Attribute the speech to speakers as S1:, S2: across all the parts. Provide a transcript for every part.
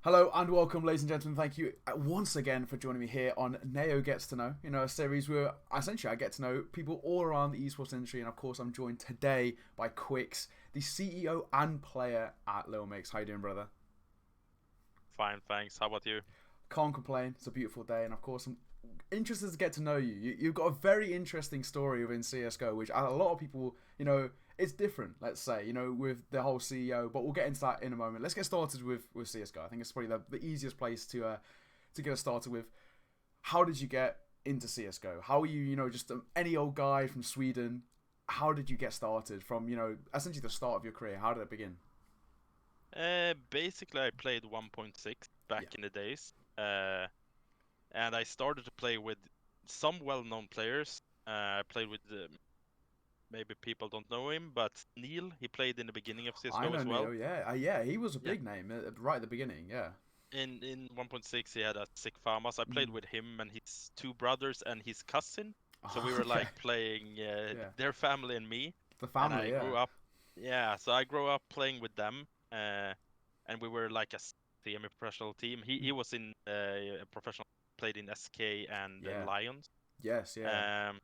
S1: Hello and welcome, ladies and gentlemen. Thank you once again for joining me here on Ne0 Gets To Know. You know, a series where essentially I get to know people all around the esports industry, and of course I'm joined today by Quix, the CEO and player at Lilmix. How you doing, brother?
S2: Fine, thanks. How about you?
S1: Can't complain. It's a beautiful day, and of course I'm interested to get to know you. You've got a very interesting story within CSGO, which a lot of people, it's different, let's say, with the whole CEO, but we'll get into that in a moment. Let's get started with CSGO. I think it's probably the easiest place to get us started with. How did you get into CSGO? How are you, just any old guy from Sweden? How did you get started from, essentially the start of your career? How did it begin?
S2: Basically, I played 1.6 back
S1: Yeah.
S2: in the days, and I started to play with some well-known players. I played with maybe people don't know him, but Ne0. He played in the beginning of
S1: I
S2: CS:GO
S1: know
S2: as well.
S1: Ne0, yeah. Yeah, he was a
S2: Yeah.
S1: big name right at the beginning, yeah.
S2: In 1.6, he had a sick farmers. I played
S1: Mm.
S2: with him and his two brothers and his cousin. So we were
S1: Okay,
S2: like playing
S1: yeah.
S2: their family and me,
S1: The
S2: and
S1: family,
S2: I
S1: yeah.
S2: grew up. Yeah, so I grew up playing with them. And we were like a semi-professional team. He
S1: Mm.
S2: was in a professional, played in SK and
S1: Yeah.
S2: Lions.
S1: Yes, yeah.
S2: Um,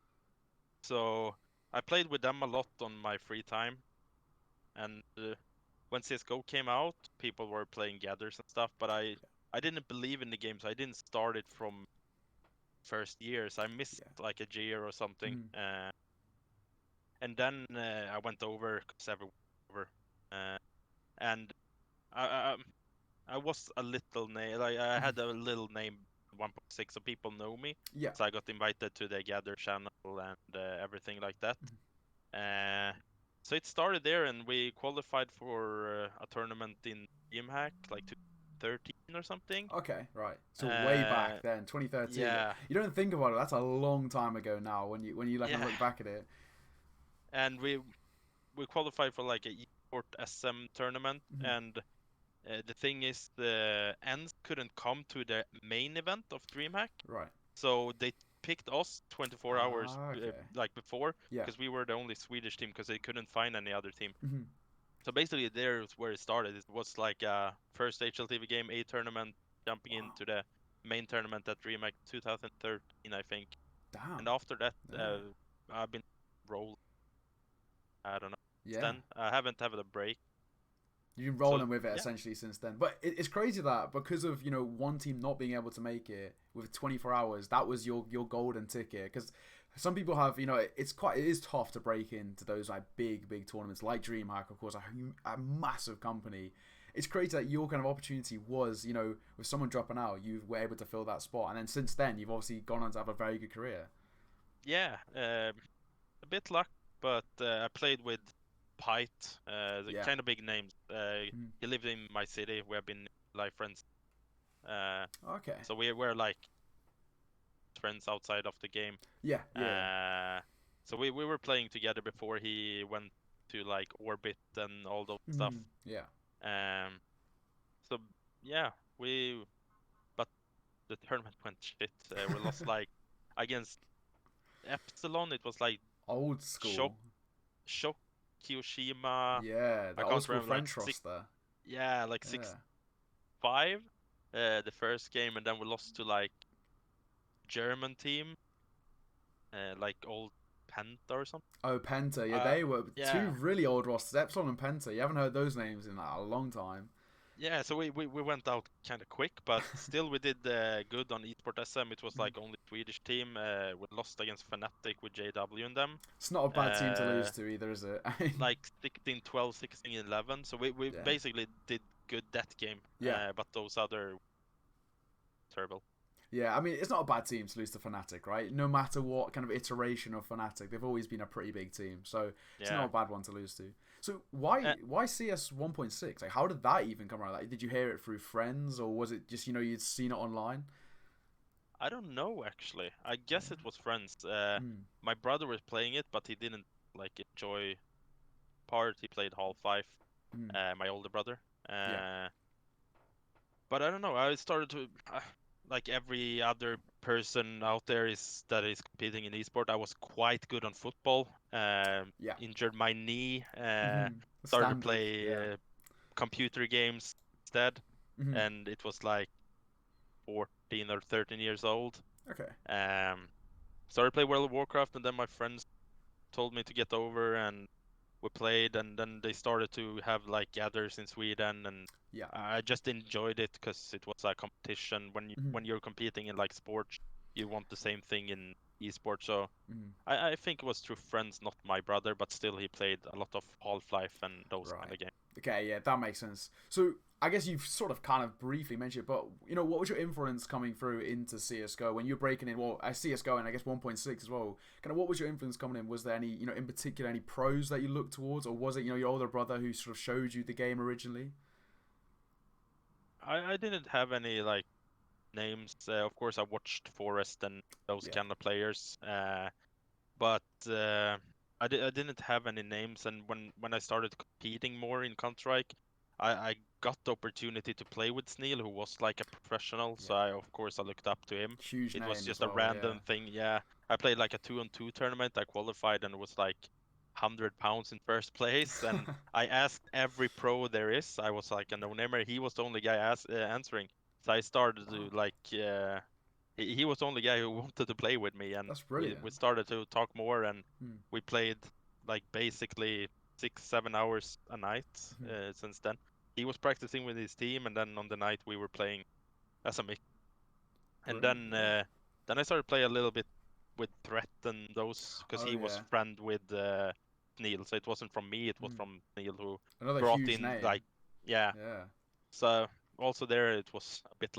S2: so I played with them a lot on my free time. And when CS:GO came out, people were playing gathers and stuff, but I didn't believe in the game, so I didn't start it from first years. I missed
S1: Yeah.
S2: like a year or something.
S1: Mm.
S2: And then I went over because everyone over. Uh, and I, I I was a little name. Like I
S1: Mm.
S2: had a little name 1.6, so people know me.
S1: Yeah.
S2: So I got invited to the Gather channel and everything like that.
S1: Mm.
S2: Uh, so it started there, and we qualified for a tournament in DreamHack, like 2013 or something.
S1: Okay, right. So way
S2: Uh,
S1: back then, 2013.
S2: yeah,
S1: You don't think about it. That's a long time ago now. When you like kind of
S2: yeah,
S1: look back at it.
S2: and we qualified for like a Esports SM tournament,
S1: Mm.
S2: and the thing is, the ends couldn't come to the main event of DreamHack.
S1: Right.
S2: So they picked us 24 hours
S1: Ah, okay.
S2: like before
S1: Yeah.
S2: because we were the only Swedish team because they couldn't find any other team.
S1: Mm.
S2: So basically, there's where it started. It was like a first HLTV game, a tournament, jumping
S1: Wow.
S2: into the main tournament at DreamHack 2013, I think.
S1: Damn.
S2: And after that,
S1: Yeah.
S2: I've been rolled. I don't know. Since
S1: Yeah.
S2: then, I haven't had a break.
S1: You've been
S2: So
S1: rolling with it
S2: yeah,
S1: essentially since then. But it's crazy that because of one team not being able to make it with 24 hours, that was your golden ticket. Because some people have it is tough to break into those like big tournaments like DreamHack, of course, a massive company. It's crazy that your kind of opportunity was with someone dropping out, you were able to fill that spot, and then since then you've obviously gone on to have a very good career.
S2: yeah. A bit luck, but I played with Pite, the
S1: Yeah.
S2: kind of big names.
S1: Mm.
S2: He lived in my city. We have been life friends. Uh,
S1: Okay.
S2: so we were like friends outside of the game.
S1: Yeah. Yeah.
S2: Uh, so we were playing together before he went to like Orbit and all those stuff.
S1: Mm. Yeah.
S2: Um, so yeah, but the tournament went shit. We lost like against Epsilon. It was like
S1: Old
S2: Shock,
S1: school.
S2: Shock, Kiyoshima.
S1: Yeah.
S2: I
S1: The old
S2: can't
S1: school
S2: remember, like
S1: French
S2: six.
S1: roster.
S2: Yeah, like
S1: Yeah.
S2: 6-5, the first game, and then we lost to like German team, like old Penta or something.
S1: Oh, Penta. Yeah,
S2: Uh,
S1: they were two
S2: yeah,
S1: really old rosters. Epsilon and Penta. You haven't heard those names in like, a long time.
S2: yeah. So we went out kind of quick, but still we did good on Esports SM. It was
S1: Mhm.
S2: like only Swedish team. We lost against Fnatic with JW and them.
S1: It's not a bad team to
S2: Uh,
S1: lose to either, is it?
S2: like 16, 12, 16, 11. So we
S1: Yeah.
S2: basically did good that game.
S1: Yeah.
S2: But those other terrible.
S1: Yeah, I mean, it's not a bad team to lose to Fnatic, right? No matter what kind of iteration of Fnatic, they've always been a pretty big team, so it's not
S2: Yeah.
S1: a bad one to lose to. So why CS 1.6? Like, how did that even come around? Like, did you hear it through friends, or was it just you'd seen it online?
S2: I don't know actually. I
S1: Yeah.
S2: guess it was friends.
S1: Mm.
S2: My brother was playing it, but he didn't like enjoy part. He played Half Life.
S1: Mm.
S2: My older brother.
S1: Yeah.
S2: Uh, but I don't know. I started to like every other person out there is that is competing in esport. I was quite good on football.
S1: Yeah.
S2: Injured my knee.
S1: Mm-hmm.
S2: Started to
S1: Standard.
S2: play
S1: Yeah.
S2: computer games instead. and it was like 14 or 13 years old.
S1: Okay.
S2: Started playing World of Warcraft, and then my friends told me to get over, and we played, and then they started to have like gathers in Sweden, and
S1: Yeah.
S2: I just enjoyed it because it was a competition. When you're competing in like sports, you want the same thing in esports. So I think it was through friends, not my brother, but still he played a lot of Half-Life and those kind
S1: Right.
S2: of games.
S1: Okay, yeah, that makes sense. So I guess you've sort of kind of briefly mentioned it, but what was your influence coming through into CSGO when you're breaking in? Well, CSGO and I guess 1.6 as well. Kind of what was your influence coming in? Was there any, in particular, any pros that you looked towards, or was it, your older brother who sort of showed you the game originally?
S2: I didn't have any like names. Of course, I watched Forest and those
S1: Yeah.
S2: kind of players. But I didn't have any names, and when I started competing more in Counter-Strike, I got the opportunity to play with Ne0, who was like a professional. So
S1: Yeah.
S2: of course I looked up to him.
S1: Huge
S2: It was
S1: name as
S2: just a
S1: well. Yeah.
S2: random thing. Yeah, I played like a 2-on-2 tournament. I qualified and was like 100 pounds in first place. And I asked every pro there is. I was like a no-namer. He was the only guy answering. So I started to
S1: Wow.
S2: like. He was the only guy who wanted to play with me, and
S1: That's
S2: we
S1: brilliant.
S2: started to talk more, and
S1: Hmm.
S2: we played like basically 6-7 hours a night
S1: Hmm.
S2: since then. He was practicing with his team, and then on the night we were playing as a mix. And
S1: Brilliant. Yeah.
S2: then I started play a little bit with Threat and those because
S1: Oh
S2: he was
S1: yeah.
S2: friend with Ne0. So it wasn't from me; it was
S1: Hmm.
S2: from Ne0 who
S1: Another
S2: brought
S1: huge
S2: in
S1: name.
S2: like yeah.
S1: Yeah.
S2: So also there it was a bit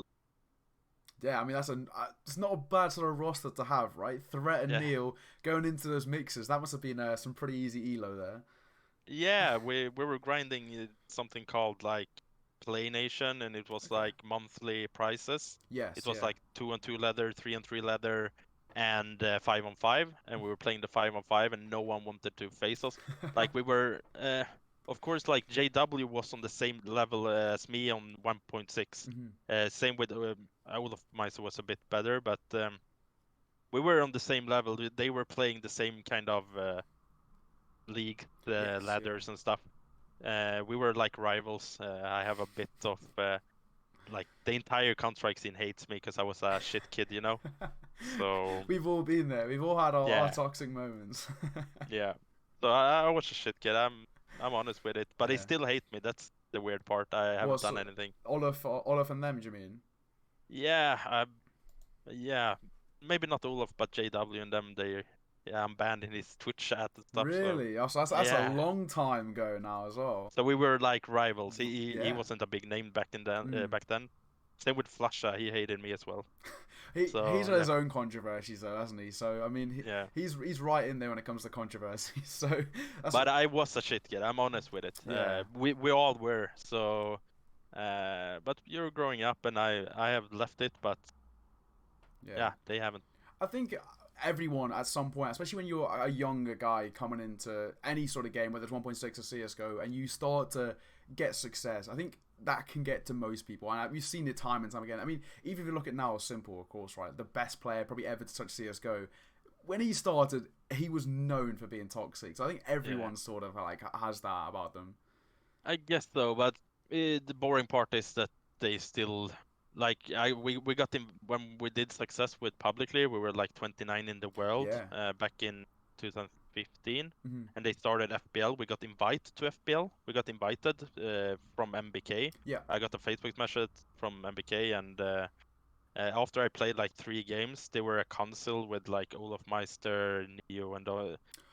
S1: Yeah, I mean it's not a bad sort of roster to have, right? Threat and
S2: yeah.
S1: Ne0 going into those mixes. That must have been some pretty easy elo there.
S2: Yeah, we were grinding something called like Play Nation, and it was
S1: Okay.
S2: like monthly prizes. It
S1: Yes.
S2: was
S1: Yeah.
S2: like 2-on-2 leather, 3-on-3 leather, and 5-on-5, and we were playing the 5-on-5, and no one wanted to face us. Like we were, of course, like JW was on the same level as me on 1.6.
S1: Hmm.
S2: Same with Olofmeister was a bit better, but we were on the same level. They were playing the same kind of league, the
S1: Yes. Yeah.
S2: ladders and stuff. We were like rivals. I have a bit of like the entire Counter-Strike scene hates me because I was a shit kid. So
S1: We've all been there. We've all had our
S2: yeah,
S1: toxic moments.
S2: yeah. So I was a shit kid. I'm honest with it, but they
S1: Yeah.
S2: still hate me. That's the weird part. I haven't
S1: What's
S2: done anything.
S1: Olaf and them? Do you mean?
S2: Yeah, yeah. Maybe not Olaf, but JW and them. Yeah, I'm banned in his Twitch chat and stuff. So
S1: Really? Oh, so that's a
S2: yeah.
S1: long time ago now as well.
S2: So we were like rivals. He
S1: Yeah.
S2: wasn't a big name back in then.
S1: Mm.
S2: Back then. Same with Flusha. He hated me as well.
S1: He's
S2: So
S1: got
S2: yeah,
S1: his own controversies though, hasn't he? So I mean,
S2: yeah.
S1: he's right in there when it comes to controversies. So that's
S2: But I was a shit kid. I'm honest with it.
S1: yeah,
S2: We all were. So, but you're growing up, and I have left it. But
S1: yeah.
S2: yeah, they haven't.
S1: I think everyone at some point, especially when you're a younger guy coming into any sort of game, whether it's 1.6 or CS:GO, and you start to get success, I think that can get to most people, and we've seen it time and time again. I mean, even if you look at now, Simple, of course, right, the best player probably ever to touch CS:GO. When he started, he was known for being toxic. So I think
S2: Yeah,
S1: everyone sort of like has that about them.
S2: I guess so. But the boring part is that they still like we got in when we did success with publicly. We were like 29 in the world
S1: Yeah.
S2: back in 2015,
S1: Hmm.
S2: and they started FBL. We got invited to FBL. We got invited from MBK.
S1: Yeah.
S2: I got a Facebook message from MBK, and after I played like 3 games, they were a council with like Olofmeister, Ne0, and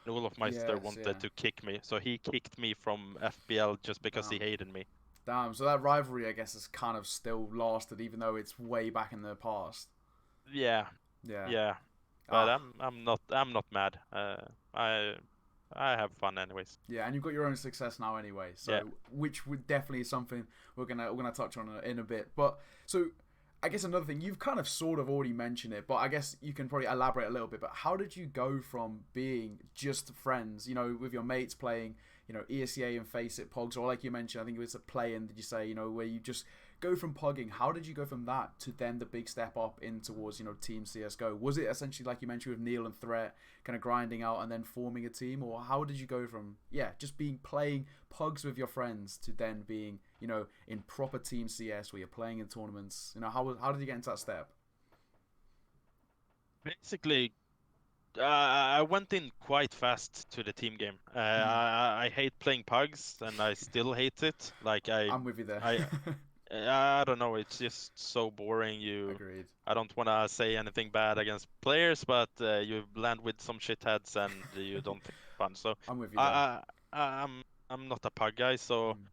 S2: Olofmeister
S1: Yes. Yeah.
S2: wanted to kick me. So he kicked me from FBL just because he
S1: Damn.
S2: hated me.
S1: Damn. So that rivalry, I guess, has kind of still lasted, even though it's way back in the past.
S2: Yeah,
S1: Yeah.
S2: yeah. But
S1: Ah.
S2: I'm not mad. I I have fun anyways.
S1: Yeah, and you've got your own success now anyway.
S2: Yeah.
S1: So, which would definitely is something we're gonna touch on in a bit. But so, I guess another thing you've kind of sort of already mentioned it, but I guess you can probably elaborate a little bit. But how did you go from being just friends, with your mates playing, ESEA and Face It Pogs, or like you mentioned, I think it was a play-in. Did you say, where you just go from pugging, how did you go from that to then the big step up in towards, Team CSGO? Was it essentially like you mentioned with Ne0 and Threat, kind of grinding out and then forming a team? Or how did you go from, just playing pugs with your friends to then being, in proper Team CS where you're playing in tournaments? How did you get into that step?
S2: Basically, I went in quite fast to the team game. I hate playing pugs, and I still hate it. Like
S1: I'm with you there.
S2: I don't know. It's just so boring.
S1: Agreed.
S2: I don't want to say anything bad against players, but you land with some shitheads, and you don't think it's fun. So
S1: I'm with you there.
S2: I'm not a pug guy. So
S1: Mm.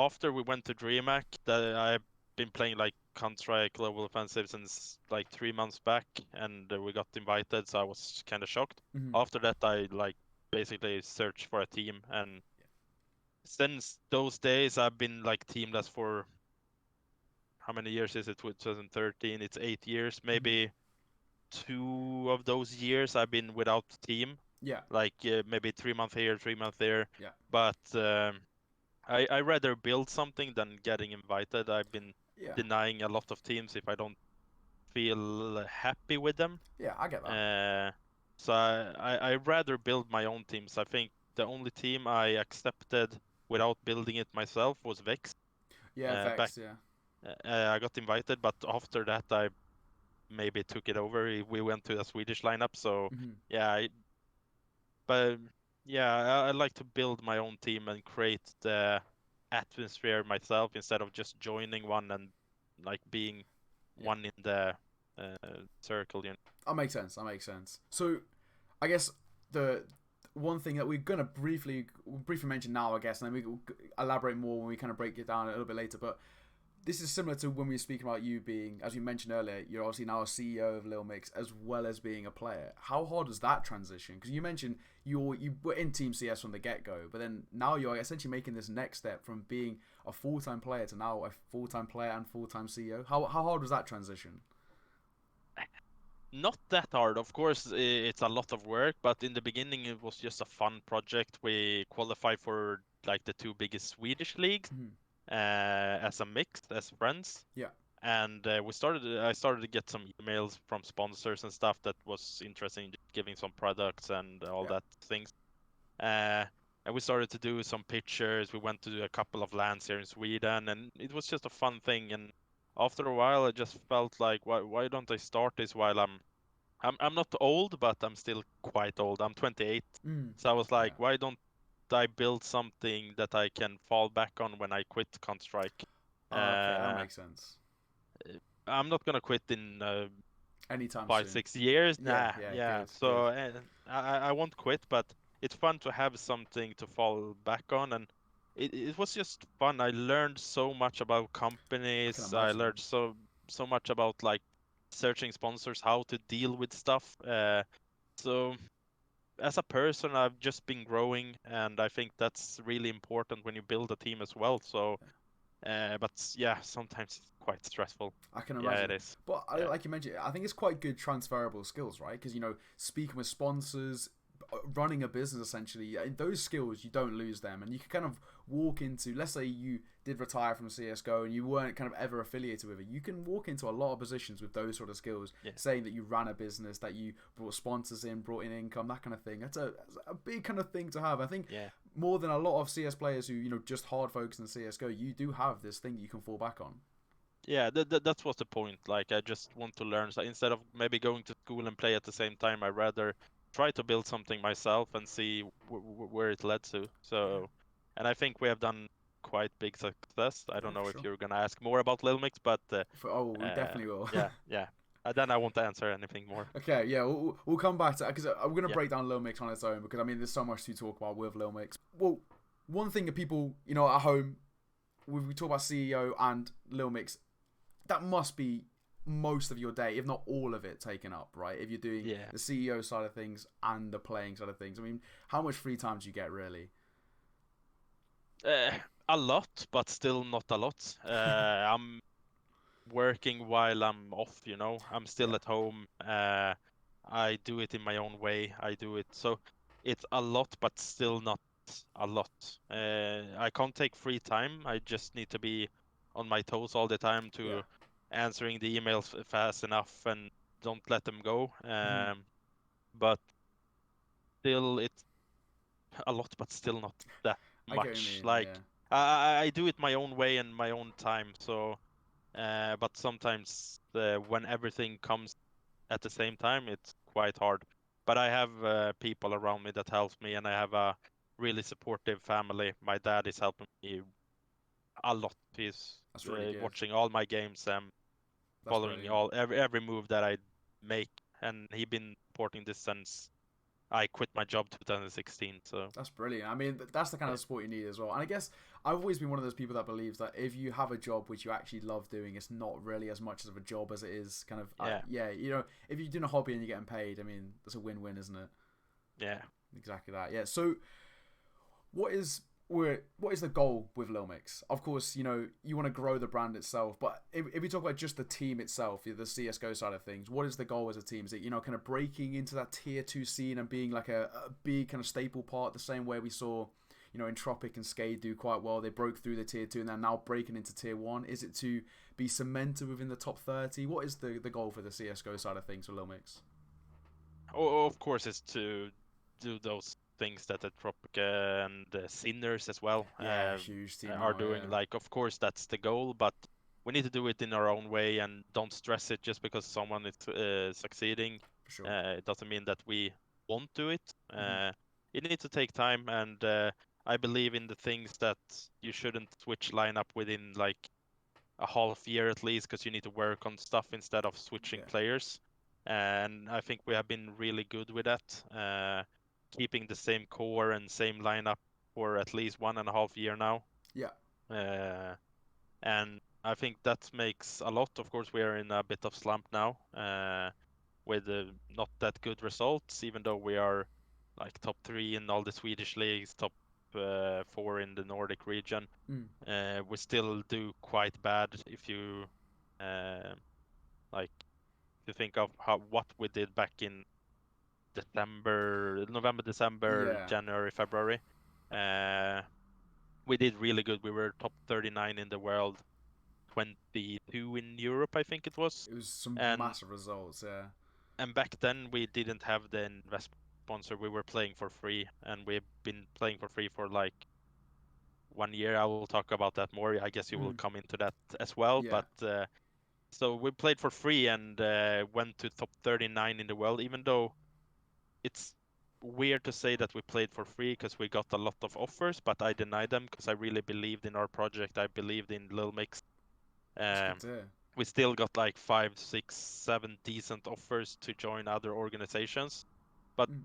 S2: after we went to DreamHack, I've been playing like Counter-Strike Global Offensive since like 3 months back, and we got invited, so I was kind of shocked.
S1: Mm-hmm.
S2: After that, I like basically searched for a team, and since those days, I've been like teamless for how many years is it? 2013, it's 8 years.
S1: Mm-hmm.
S2: Maybe 2 of those years I've been without team,
S1: Yeah.
S2: like maybe 3 months here, 3 months there.
S1: Yeah.
S2: But I rather build something than getting invited. I've been
S1: Yeah.
S2: denying a lot of teams if I don't feel happy with them.
S1: Yeah, I get that.
S2: So I rather build my own teams. I think the only team I accepted without building it myself was Vex.
S1: Yeah,
S2: Back
S1: Vex, yeah.
S2: I got invited, but after that I maybe took it over. We went to a Swedish lineup, so
S1: Mm-hmm.
S2: yeah. But yeah, I like to build my own team and create the atmosphere myself instead of just joining one and like being
S1: Yeah.
S2: one in the circle.
S1: That makes sense. That makes sense. So, I guess the one thing that we're gonna briefly mention now, I guess, and then we will elaborate more when we kind of break it down a little bit later. But this is similar to when we were speaking about you being, as you mentioned earlier, you're obviously now a CEO of Lilmix as well as being a player. How hard is that transition? Because you mentioned you were in Team CS from the get go, but then now you're essentially making this next step from being a full-time player to now a full-time player and full-time CEO. How hard was that transition?
S2: Not that hard. Of course, it's a lot of work, but in the beginning it was just a fun project. We qualified for like the two biggest Swedish leagues
S1: Mm-hmm.
S2: as a mix, as friends.
S1: Yeah.
S2: And I started to get some emails from sponsors and stuff that was interesting, just giving some products and all
S1: Yeah.
S2: that things. Uh, and we started to do some pictures. We went to a couple of lands here in Sweden, and it was just a fun thing. And after a while, I just felt like, why don't I start this while I'm not old, but I'm still quite old. I'm 28.
S1: Mm.
S2: So I was
S1: Yeah.
S2: like, why don't I build something that I can fall back on when I quit Counter-Strike?
S1: Okay, that
S2: Uh,
S1: makes sense.
S2: I'm not gonna quit in
S1: Anytime
S2: five,
S1: soon.
S2: 6 years.
S1: Yeah.
S2: Nah,
S1: Yeah.
S2: yeah.
S1: Good. Good.
S2: So I won't quit, but it's fun to have something to fall back on, and it was just fun. I learned so much about
S1: I can
S2: companies. I
S1: imagine.
S2: learned so much about like searching sponsors, how to deal with stuff. So as a person, I've just been growing, and I think that's really important when you build a team as well. So, but yeah, sometimes it's quite stressful.
S1: I can
S2: Yeah, it
S1: imagine.
S2: is.
S1: But
S2: Yeah.
S1: like you mentioned, I think it's quite good transferable skills, right? Because, speaking with sponsors, running a business essentially, those skills, you don't lose them. And you can kind of walk into, let's say you did retire from CSGO and you weren't kind of ever affiliated with it. You can walk into a lot of positions with those sort of skills,
S2: Yeah.
S1: saying that you ran a business, that you brought sponsors in, brought in income, that kind of thing. That's a big kind of thing to have. I think
S2: Yeah.
S1: more than a lot of CS players who, just hard focus on CSGO, you do have this thing that you can fall back on.
S2: Yeah, that was the point. Like, I just want to learn. So instead of maybe going to school and play at the same time, I rather try to build something myself and see where it led to.
S1: Yeah.
S2: So, and I think we have done quite big success. I
S1: Yeah,
S2: don't
S1: for
S2: know if
S1: sure.
S2: you're gonna ask more about Lilmix, but
S1: We definitely will.
S2: yeah, yeah. Then I won't answer anything more.
S1: Okay, yeah, we'll come back to that because I'm going to
S2: Yeah,
S1: break down Lilmix on its own because I mean there's so much to talk about with Lilmix. Well, one thing that people at home, we talk about CEO and Lilmix, that must be most of your day, if not all of it, taken up, right? If you're doing
S2: yeah.
S1: the CEO side of things and the playing side of things, I mean, how much free time do you get really?
S2: Uh, a lot, but still not a lot. I'm working while I'm off, I'm still
S1: Yeah,
S2: at home. I do it in my own way. I do it. So it's a lot, but still not a lot. I can't take free time. I just need to be on my toes all the time to
S1: Yeah.
S2: answering the emails fast enough and don't let them go.
S1: Mhm.
S2: But still, it's a lot, but still not that
S1: I get what you
S2: much.
S1: mean.
S2: Like
S1: Yeah.
S2: I do it my own way and my own time. So, but sometimes when everything comes at the same time, it's quite hard. But I have people around me that helps me, and I have a really supportive family. My dad is helping me a lot. He's
S1: That's really good.
S2: watching all my games and
S1: That's
S2: following
S1: brilliant.
S2: every move that I make, and he been supporting this since I quit my job 2016. So
S1: That's brilliant. I mean, that's the kind
S2: yeah,
S1: of support you need as well. And I guess I've always been one of those people that believes that if you have a job which you actually love doing, it's not really as much of a job as it is kind of,
S2: yeah,
S1: yeah, you know, if you're doing a hobby and you're getting paid, I mean, that's a win-win, isn't it?
S2: yeah.
S1: Exactly that. Yeah. So what is what is the goal with Lilmix? Of course, you know, you want to grow the brand itself, but if we talk about just the team itself, the CSGO side of things, what is the goal as a team? Is it, you know, kind of breaking into that tier 2 scene and being like a big kind of staple part, the same way we saw, you know, in Tropic and Skade do quite well? They broke through the tier 2 and they're now breaking into tier 1. Is it to be cemented within the top 30? What is the goal for the CSGO side of things for Lilmix?
S2: Of course, it's to do those things that the Tropica and the Sinners as well
S1: Yeah, huge team
S2: are
S1: now,
S2: doing.
S1: yeah.
S2: Like, of course, that's the goal, but we need to do it in our own way and don't stress it just because someone is succeeding.
S1: For sure.
S2: It doesn't mean that we won't do it.
S1: Hmm.
S2: It needs to take time, and I believe in the things that you shouldn't switch lineup within like a half year at least, because you need to work on stuff instead of switching
S1: Yeah.
S2: players. And I think we have been really good with that, keeping the same core and same lineup for at least 1.5 year now.
S1: Yeah.
S2: Uh, and I think that makes a lot. Of course, we are in a bit of slump now, with not that good results, even though we are like top 3 in all the Swedish leagues, top 4 in the Nordic region.
S1: Mm.
S2: We still do quite bad if you uh, like to think of what we did back in November, December,
S1: Yeah.
S2: January, February. Uh, we did really good. We were top 39 in the world, 22 in Europe, I think it was.
S1: It was some
S2: And
S1: massive results, yeah.
S2: back then we didn't have the investment sponsor. We were playing for free, and we've been playing for free for like 1 year. I will talk about that more. I guess you will
S1: Mm.
S2: come into that as well.
S1: Yeah.
S2: But so we played for free and went to top 39 in the world, even though it's weird to say that we played for free because we got a lot of offers, but I denied them because I really believed in our project. I believed in Lilmix.
S1: That's good
S2: Um,
S1: to hear.
S2: we still got like 5, 6, 7 decent offers to join other organizations, but
S1: Mm.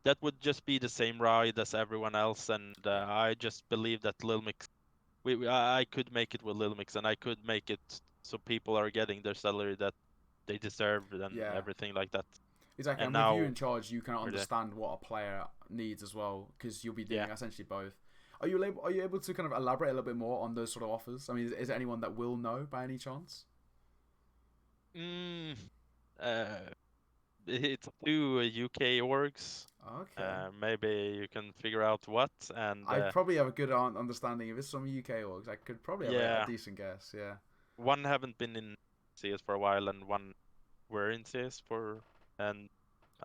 S2: that would just be the same ride as everyone else. And
S1: Yeah.
S2: I just believe that Lilmix, I could make it with Lilmix, and I could make it so people are getting their salary that they deserve and
S1: Yeah.
S2: everything like that.
S1: Exactly.
S2: And
S1: And with you
S2: now
S1: in charge, you kind of
S2: we're there.
S1: understand what a player needs as well, because you'll be
S2: Yeah.
S1: doing essentially both. Are you able to kind of elaborate a little bit more on those sort of offers? I mean, is there anyone that will know by any chance?
S2: Mm, uh, it's 2 UK orgs.
S1: Okay.
S2: Maybe you can figure out what. And
S1: I probably have a good understanding if it's some UK orgs. I could probably have a
S2: yeah,
S1: decent guess. Yeah.
S2: one haven't been in CS for a while, and one were in CS for, and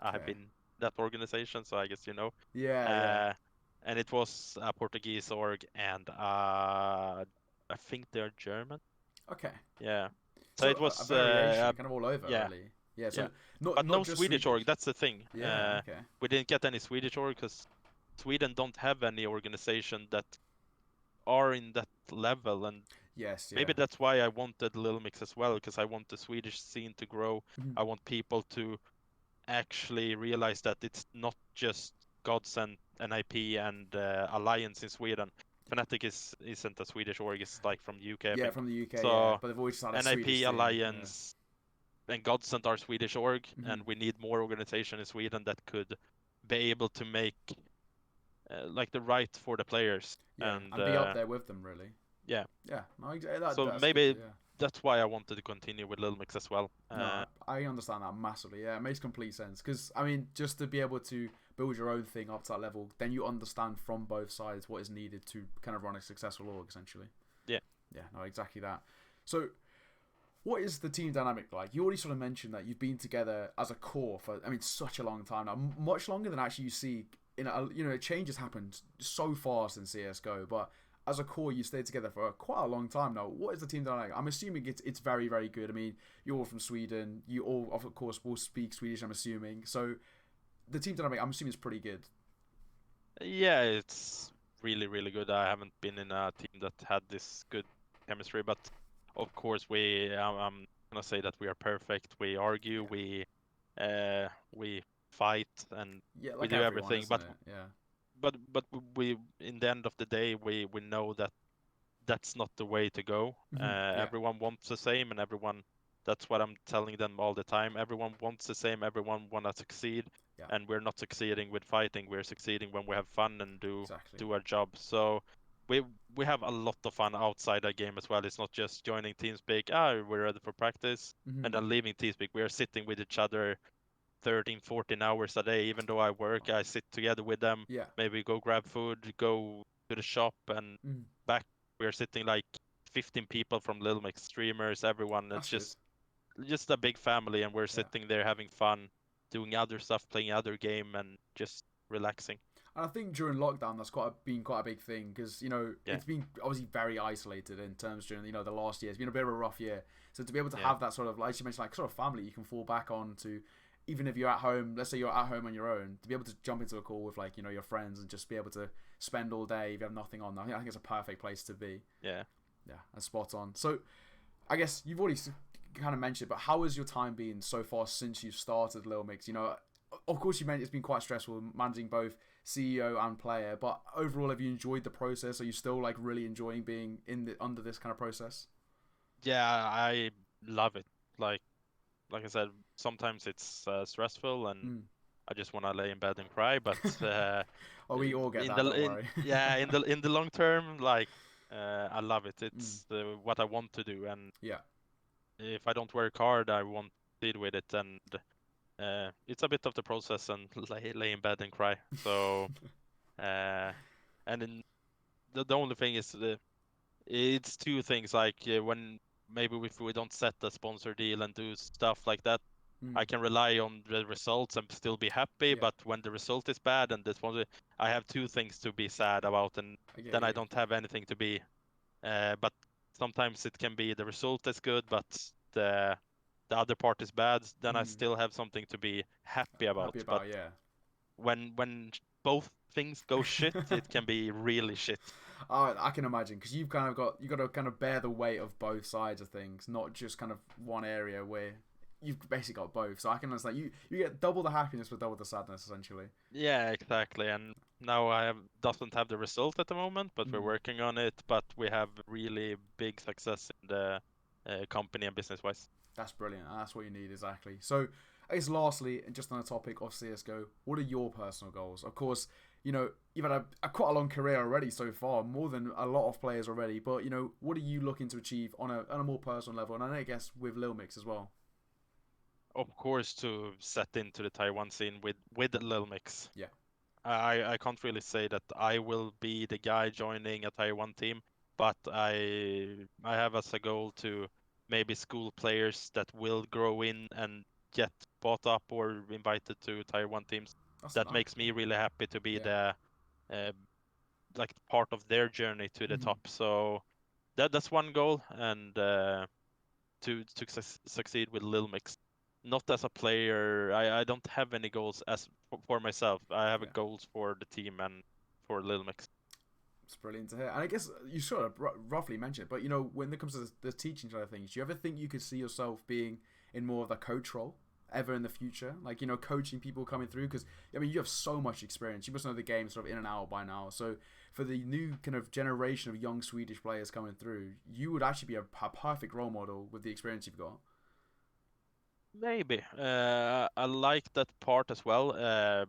S2: I have
S1: Okay.
S2: been that organization, so I guess you know.
S1: Yeah. Yeah.
S2: Uh, and it was a Portuguese org, and I think they're German.
S1: Okay.
S2: Yeah. So
S1: So
S2: it
S1: a
S2: was
S1: variation, kind of all over,
S2: yeah,
S1: really. Yeah.
S2: yeah.
S1: So not
S2: But no
S1: just
S2: Swedish
S1: Swedish.
S2: org. That's the thing.
S1: Yeah. Okay.
S2: We didn't get any Swedish org because Sweden don't have any organization that are in that level, and
S1: Yes. Yeah.
S2: maybe that's why I wanted Little Mix as well, because I want the Swedish scene to grow.
S1: Mhm.
S2: I want people to actually realize that it's not just Godsend, NIP, and Alliance in Sweden. Fnatic isn't a Swedish org; it's like from the UK, I
S1: Yeah,
S2: think.
S1: from the UK. Yeah,
S2: So
S1: but they've always just had a Swedish
S2: NIP,
S1: team. Yeah.
S2: Alliance, and Godsend are Swedish org,
S1: Hmm.
S2: and we need more organization in Sweden that could be able to make like the right for the players.
S1: Yeah,
S2: And
S1: and be up there with them, really.
S2: yeah,
S1: Yeah, no,
S2: so
S1: that's good to
S2: maybe
S1: hear.
S2: that's why I wanted to continue with Little Mix as well.
S1: No, I understand that massively. Yeah, it makes complete sense. Because, I mean, just to be able to build your own thing up to that level, then you understand from both sides what is needed to kind of run a successful org, essentially.
S2: Yeah.
S1: Yeah, no, exactly that. So, what is the team dynamic like? You already sort of mentioned that you've been together as a core for, I mean, such a long time now, much longer than actually you see. Changes happened so fast in CS:GO, but as a core, you stayed together for quite a long time now. What is the team dynamic? I'm assuming it's very, very good. I mean, you're all from Sweden. You all, of course, will speak Swedish. I'm assuming. So the team dynamic, I'm assuming, is pretty good.
S2: Yeah, it's really, really good. I haven't been in a team that had this good chemistry, but of course I'm gonna say that we are perfect. We argue,
S1: Yeah,
S2: we fight, and
S1: yeah,
S2: we
S1: like
S2: do
S1: everyone,
S2: everything.
S1: isn't it? Yeah,
S2: But we in the end of the day we know that that's not the way to go.
S1: Yeah,
S2: Everyone wants the same, and everyone. That's what I'm telling them all the time. Everyone wants the same. Everyone wanna succeed,
S1: yeah,
S2: and we're not succeeding with fighting. We're succeeding when we have fun and
S1: exactly.
S2: do our job. So we we have a lot of fun outside our game as well. It's not just joining TeamSpeak. We're ready for practice, and then leaving TeamSpeak. We are sitting with each other 13, 14 hours a day. Even though I work, I sit together with them.
S1: Yeah,
S2: Maybe go grab food, go to the shop, and back. We're sitting like 15 people from Lilmix, streamers, everyone. It's
S1: that's good.
S2: just a big family, and we're
S1: Yeah.
S2: sitting there having fun, doing other stuff, playing other game, and just relaxing.
S1: And I think during lockdown, that's been quite a big thing because
S2: Yeah,
S1: it's been obviously very isolated in terms during the last year. It's been a bit of a rough year. So to be able to
S2: yeah,
S1: have that sort of, like you mentioned, like sort of family you can fall back on to, even if you're at home. Let's say you're at home on your own, to be able to jump into a call with like your friends and just be able to spend all day if you have nothing on. I think it's a perfect place to be.
S2: yeah.
S1: Yeah, and spot on. So I guess you've already kind of mentioned it, but how has your time been so far since you started Lilmix? Of course, you mentioned it's been quite stressful managing both CEO and player, but overall, have you enjoyed the process? Are you still like really enjoying being under this kind of process?
S2: Yeah, I love it. Like like I said, sometimes it's stressful, and
S1: Mm.
S2: I just want to lay in bed and cry. But
S1: Oh, we all get
S2: in
S1: that.
S2: the
S1: Don't worry.
S2: in the long term, like I love it.
S1: Mm.
S2: It's what I want to do, and
S1: Yeah.
S2: if I don't work hard, I won't deal with it. And it's a bit of the process, and lay in bed and cry. So uh, and then the only thing is it's two things. Like when maybe if we don't set a sponsor deal and do stuff like that, I
S1: Mm.
S2: can rely on the results and still be happy.
S1: Yeah.
S2: But when the result is bad and the sponsor, I have two things to be sad about, and
S1: I get
S2: then I
S1: you.
S2: don't have anything to be. But sometimes it can be the result is good, but the the other part is bad. Then I
S1: Mm.
S2: still have something to be happy about.
S1: Happy
S2: But
S1: about, yeah.
S2: when both things go shit, it can be really shit.
S1: I can imagine because you got to kind of bear the weight of both sides of things, not just kind of one area where you've basically got both. So I can understand you get double the happiness with double the sadness essentially.
S2: Yeah, exactly. And now I have doesn't have the result at the moment, but we're
S1: Mm.
S2: working on it. But we have really big success in the company and business wise.
S1: That's brilliant, and that's what you need exactly. So, I guess lastly, and just on the topic of CS:GO, what are your personal goals? Of course, you've had a quite a long career already so far, more than a lot of players already. But what are you looking to achieve on a more personal level, and I guess with Lil Mix as well?
S2: Of course, to set into the Taiwan scene with Lilmix.
S1: Yeah.
S2: I can't really say that I will be the guy joining a Taiwan team, but I have as a goal to maybe school players that will grow in and get bought up or invited to Taiwan teams.
S1: That's
S2: That
S1: nice.
S2: makes me really happy to be
S1: Yeah.
S2: the uh, like part of their journey to the
S1: Mhm.
S2: top. So that's one goal, and to succeed with Lilmix. Not as a player, I don't have any goals as for myself. I have
S1: Yeah.
S2: goals for the team and for Lilmix.
S1: It's brilliant to hear. And I guess you sort of roughly mentioned it, but when it comes to the teaching side of things, do you ever think you could see yourself being in more of the coach role ever in the future? Like, coaching people coming through? Because, I mean, you have so much experience. You must know the game sort of in and out by now. So, for the new kind of generation of young Swedish players coming through, you would actually be a perfect role model with the experience you've got.
S2: Maybe. I like that part as well.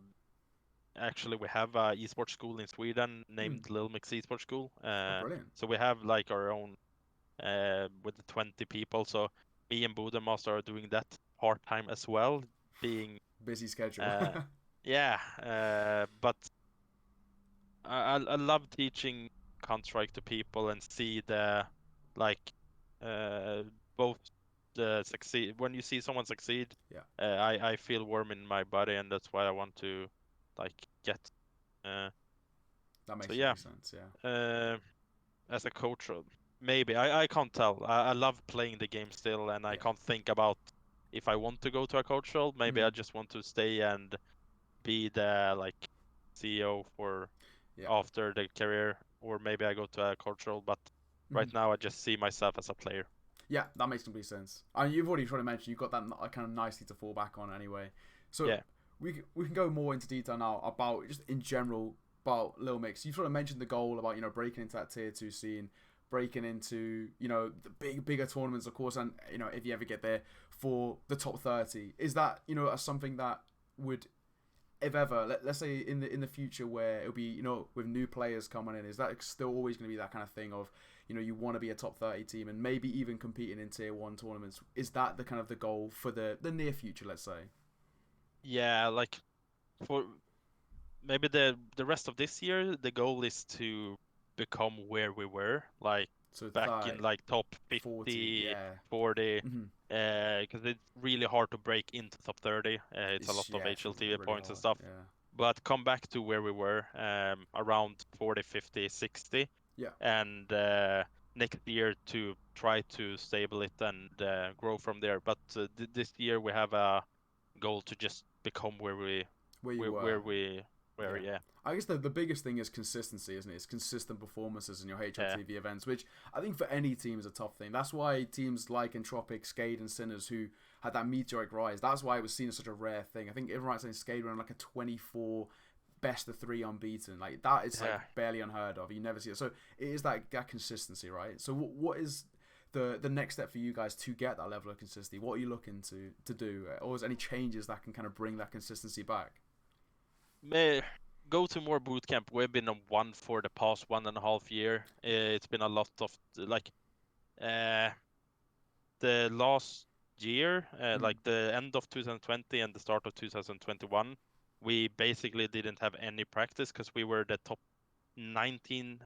S2: Actually, we have a esports school in Sweden
S1: Hmm.
S2: named Lilmix Esports School.
S1: Oh, brilliant.
S2: So we have like our own with the 20 people. So me and Bodemaster are doing that part time as well, being
S1: Busy schedule.
S2: uh, yeah. But I love teaching Counter-Strike to people and see like both succeed. When you see someone succeed,
S1: Yeah.
S2: I feel warm in my body, and that's why I want to like get. Uh,
S1: That
S2: so
S1: makes
S2: yeah,
S1: complete sense. Yeah.
S2: as a coach, maybe I can't tell. I love playing the game still, and I
S1: Yeah.
S2: can't think about if I want to go to a coach role. Maybe I
S1: Mhm.
S2: just want to stay and be the like CEO for
S1: Yeah.
S2: after the career, or maybe I go to a coach role. But
S1: Mhm.
S2: right now, I just see myself as a player.
S1: Yeah, that makes complete sense. And you've already tried to mention you've got that kind of nicely to fall back on anyway. So
S2: Yeah.
S1: we can go more into detail now about just in general about Lilmix. You sort of mentioned the goal about breaking into that tier 2 scene, breaking into the bigger tournaments, of course, and if you ever get there for the top 30, is that something that would if ever let's say in the future where it'll be with new players coming in, is that still always going to be that kind of thing of you want to be a top 30 team and maybe even competing in tier 1 tournaments? Is that the kind of the goal for the near future, let's say?
S2: Yeah, like for maybe the rest of this year, the goal is to become where we were, like
S1: So
S2: back in
S1: 30,
S2: like top
S1: 40,
S2: 50,
S1: yeah.
S2: 40,
S1: Mm-hmm.
S2: because it's really hard to break into top 30. It's a lot of
S1: It's
S2: HLTV
S1: really
S2: points and
S1: hard,
S2: stuff.
S1: yeah.
S2: But come back to where we were, around 40, 50, 60,
S1: Yeah.
S2: and next year to try to stable it and grow from there. But this year we have a goal to just become where we
S1: Where you
S2: where,
S1: were.
S2: where we where
S1: Yeah.
S2: yeah.
S1: I guess the biggest thing is consistency, isn't it? It's consistent performances in your
S2: Yeah.
S1: HLTV events, which I think for any team is a tough thing. That's why teams like Entropic, Skade, and Sinners, who had that meteoric rise, that's why it was seen as such a rare thing. I think everyone's saying Skade ran like a 24 best of 3 unbeaten. Like, that is like
S2: Yeah.
S1: barely unheard of. You never see it. So it is that consistency, right? So what is the next step for you guys to get that level of consistency? What are you looking to do? Or is there any changes that can kind of bring that consistency back?
S2: May go to more boot camp. We've been on one for the past 1.5 year. It's been a lot of like uh the last year,
S1: Mm.
S2: like the end of 2020 and the start of 2021, we basically didn't have any practice because we were the top 19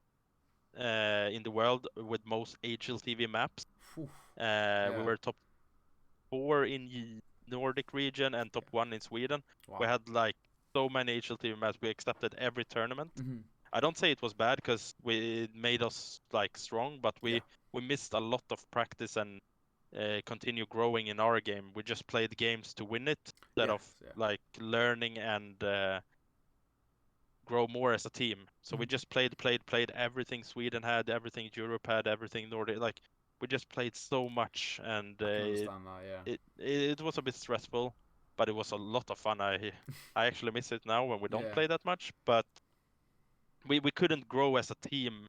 S2: in the world with most HLTV maps.
S1: Whew.
S2: We
S1: Yeah.
S2: were top 4 in Nordic region and top 1 in Sweden. We
S1: Wow.
S2: had like so many HLTV maps. We accepted every tournament.
S1: Mm-hmm.
S2: I don't say it was bad because it made us like strong, but
S1: Yeah.
S2: we missed a lot of practice and continue growing in our game. We just played games to win it instead
S1: Yeah.
S2: of
S1: Yeah.
S2: like learning and grow more as a team. So we
S1: Mm-hmm.
S2: just played everything Sweden had, everything Europe had, everything Nordic. Like we just played so much, and
S1: I can understand that. Yeah.
S2: it was a bit stressful, but it was a lot of fun. I actually miss it now when we don't
S1: Yeah.
S2: play that much, but we couldn't grow as a team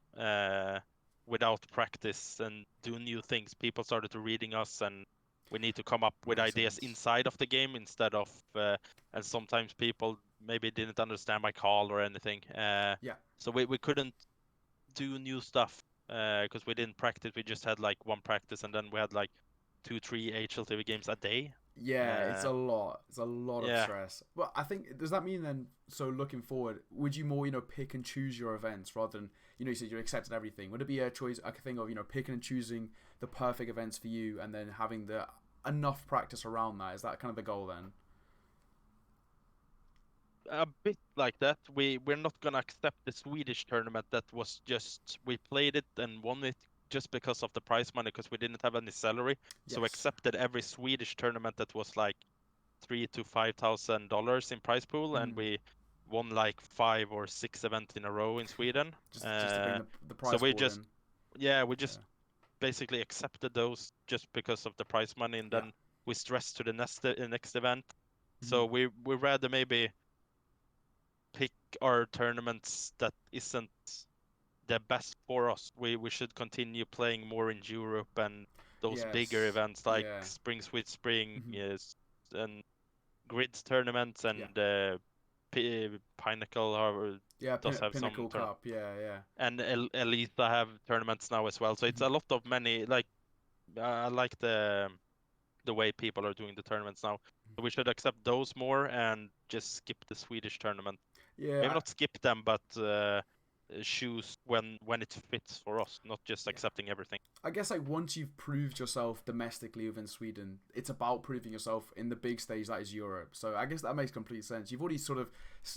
S2: without practice and do new things. People started to reading us, and we need to come up with
S1: Makes
S2: ideas
S1: sense.
S2: inside of the game instead of. And sometimes people maybe didn't understand my call or anything.
S1: Yeah.
S2: So we couldn't do new stuff because we didn't practice. We just had like one practice, and then we had like 2, 3 HLTV games a day.
S1: Yeah, it's
S2: Uh,
S1: a lot. It's a lot of
S2: yeah,
S1: stress. But I think, does that mean then? So looking forward, would you more pick and choose your events rather than you said you're accepting everything? Would it be a choice, a thing of picking and choosing the perfect events for you, and then having the enough practice around that? Is that kind of the goal then?
S2: a bit like that. We're not gonna accept the Swedish tournament that was just we played it and won it just because of the prize money because we didn't have any salary. So
S1: Yes.
S2: accepted every Swedish tournament that was like $3,000 to $5,000 in prize pool, and
S1: Mm.
S2: we won like 5 or 6 events in a row in Sweden.
S1: Just to bring the
S2: So
S1: prize pool in.
S2: we
S1: Yeah.
S2: just basically accepted those just because of the prize money, and
S1: Yeah.
S2: then we stressed to the next event.
S1: Mm.
S2: So we rather maybe pick our tournaments that isn't the best for us. We should continue playing more in Europe and those bigger
S1: Yes.
S2: events like
S1: Yeah.
S2: Spring Sweet Spring
S1: Mm-hmm.
S2: is and grids tournaments
S1: Yeah.
S2: and Pinnacle
S1: Yeah.
S2: does have some
S1: Pinnacle Cup. Yeah. Yeah.
S2: and Elite have tournaments now as well. So it's
S1: Mm-hmm.
S2: a lot of many like I like the way people are doing the tournaments now. So we should accept those more and just skip the Swedish tournament. Maybe
S1: Yeah.
S2: not skip them, but choose when it fits for us, not just
S1: Yeah.
S2: accepting everything.
S1: I guess like once you've proved yourself domestically within Sweden, it's about proving yourself in the big stage that is Europe. So I guess that makes complete sense. You've already sort of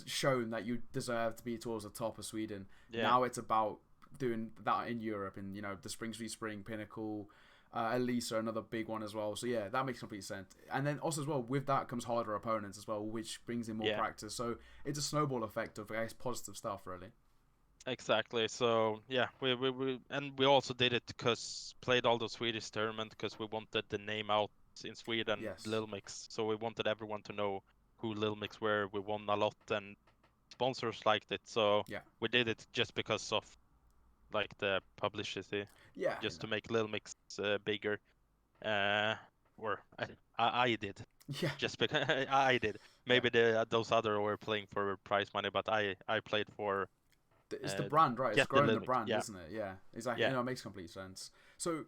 S1: shown that you deserve to be towards the top of Sweden.
S2: Yeah.
S1: Now it's about doing that in Europe, and the Spring Street Spring, Pinnacle, Elisa, another big one as well. So yeah, that makes complete sense. And then also as well with that comes harder opponents as well, which brings in more
S2: Yeah.
S1: practice. So it's a snowball effect of, I guess, positive stuff really.
S2: Exactly. So yeah, we also did it because played all the Swedish tournament because we wanted the name out in Sweden,
S1: Yes.
S2: Lilmix. So we wanted everyone to know who Lilmix were. We won a lot and sponsors liked it. So
S1: Yeah.
S2: we did it just because of like the publicity,
S1: Yeah.
S2: just to make Lilmix bigger. Or I did,
S1: Yeah.
S2: just because I did. Maybe those other were playing for prize money, but I played for
S1: It's the brand, right? It's
S2: get the
S1: growing the
S2: Lilmix.
S1: brand,
S2: Yeah,
S1: isn't it? Yeah, exactly.
S2: yeah.
S1: It makes complete sense. So,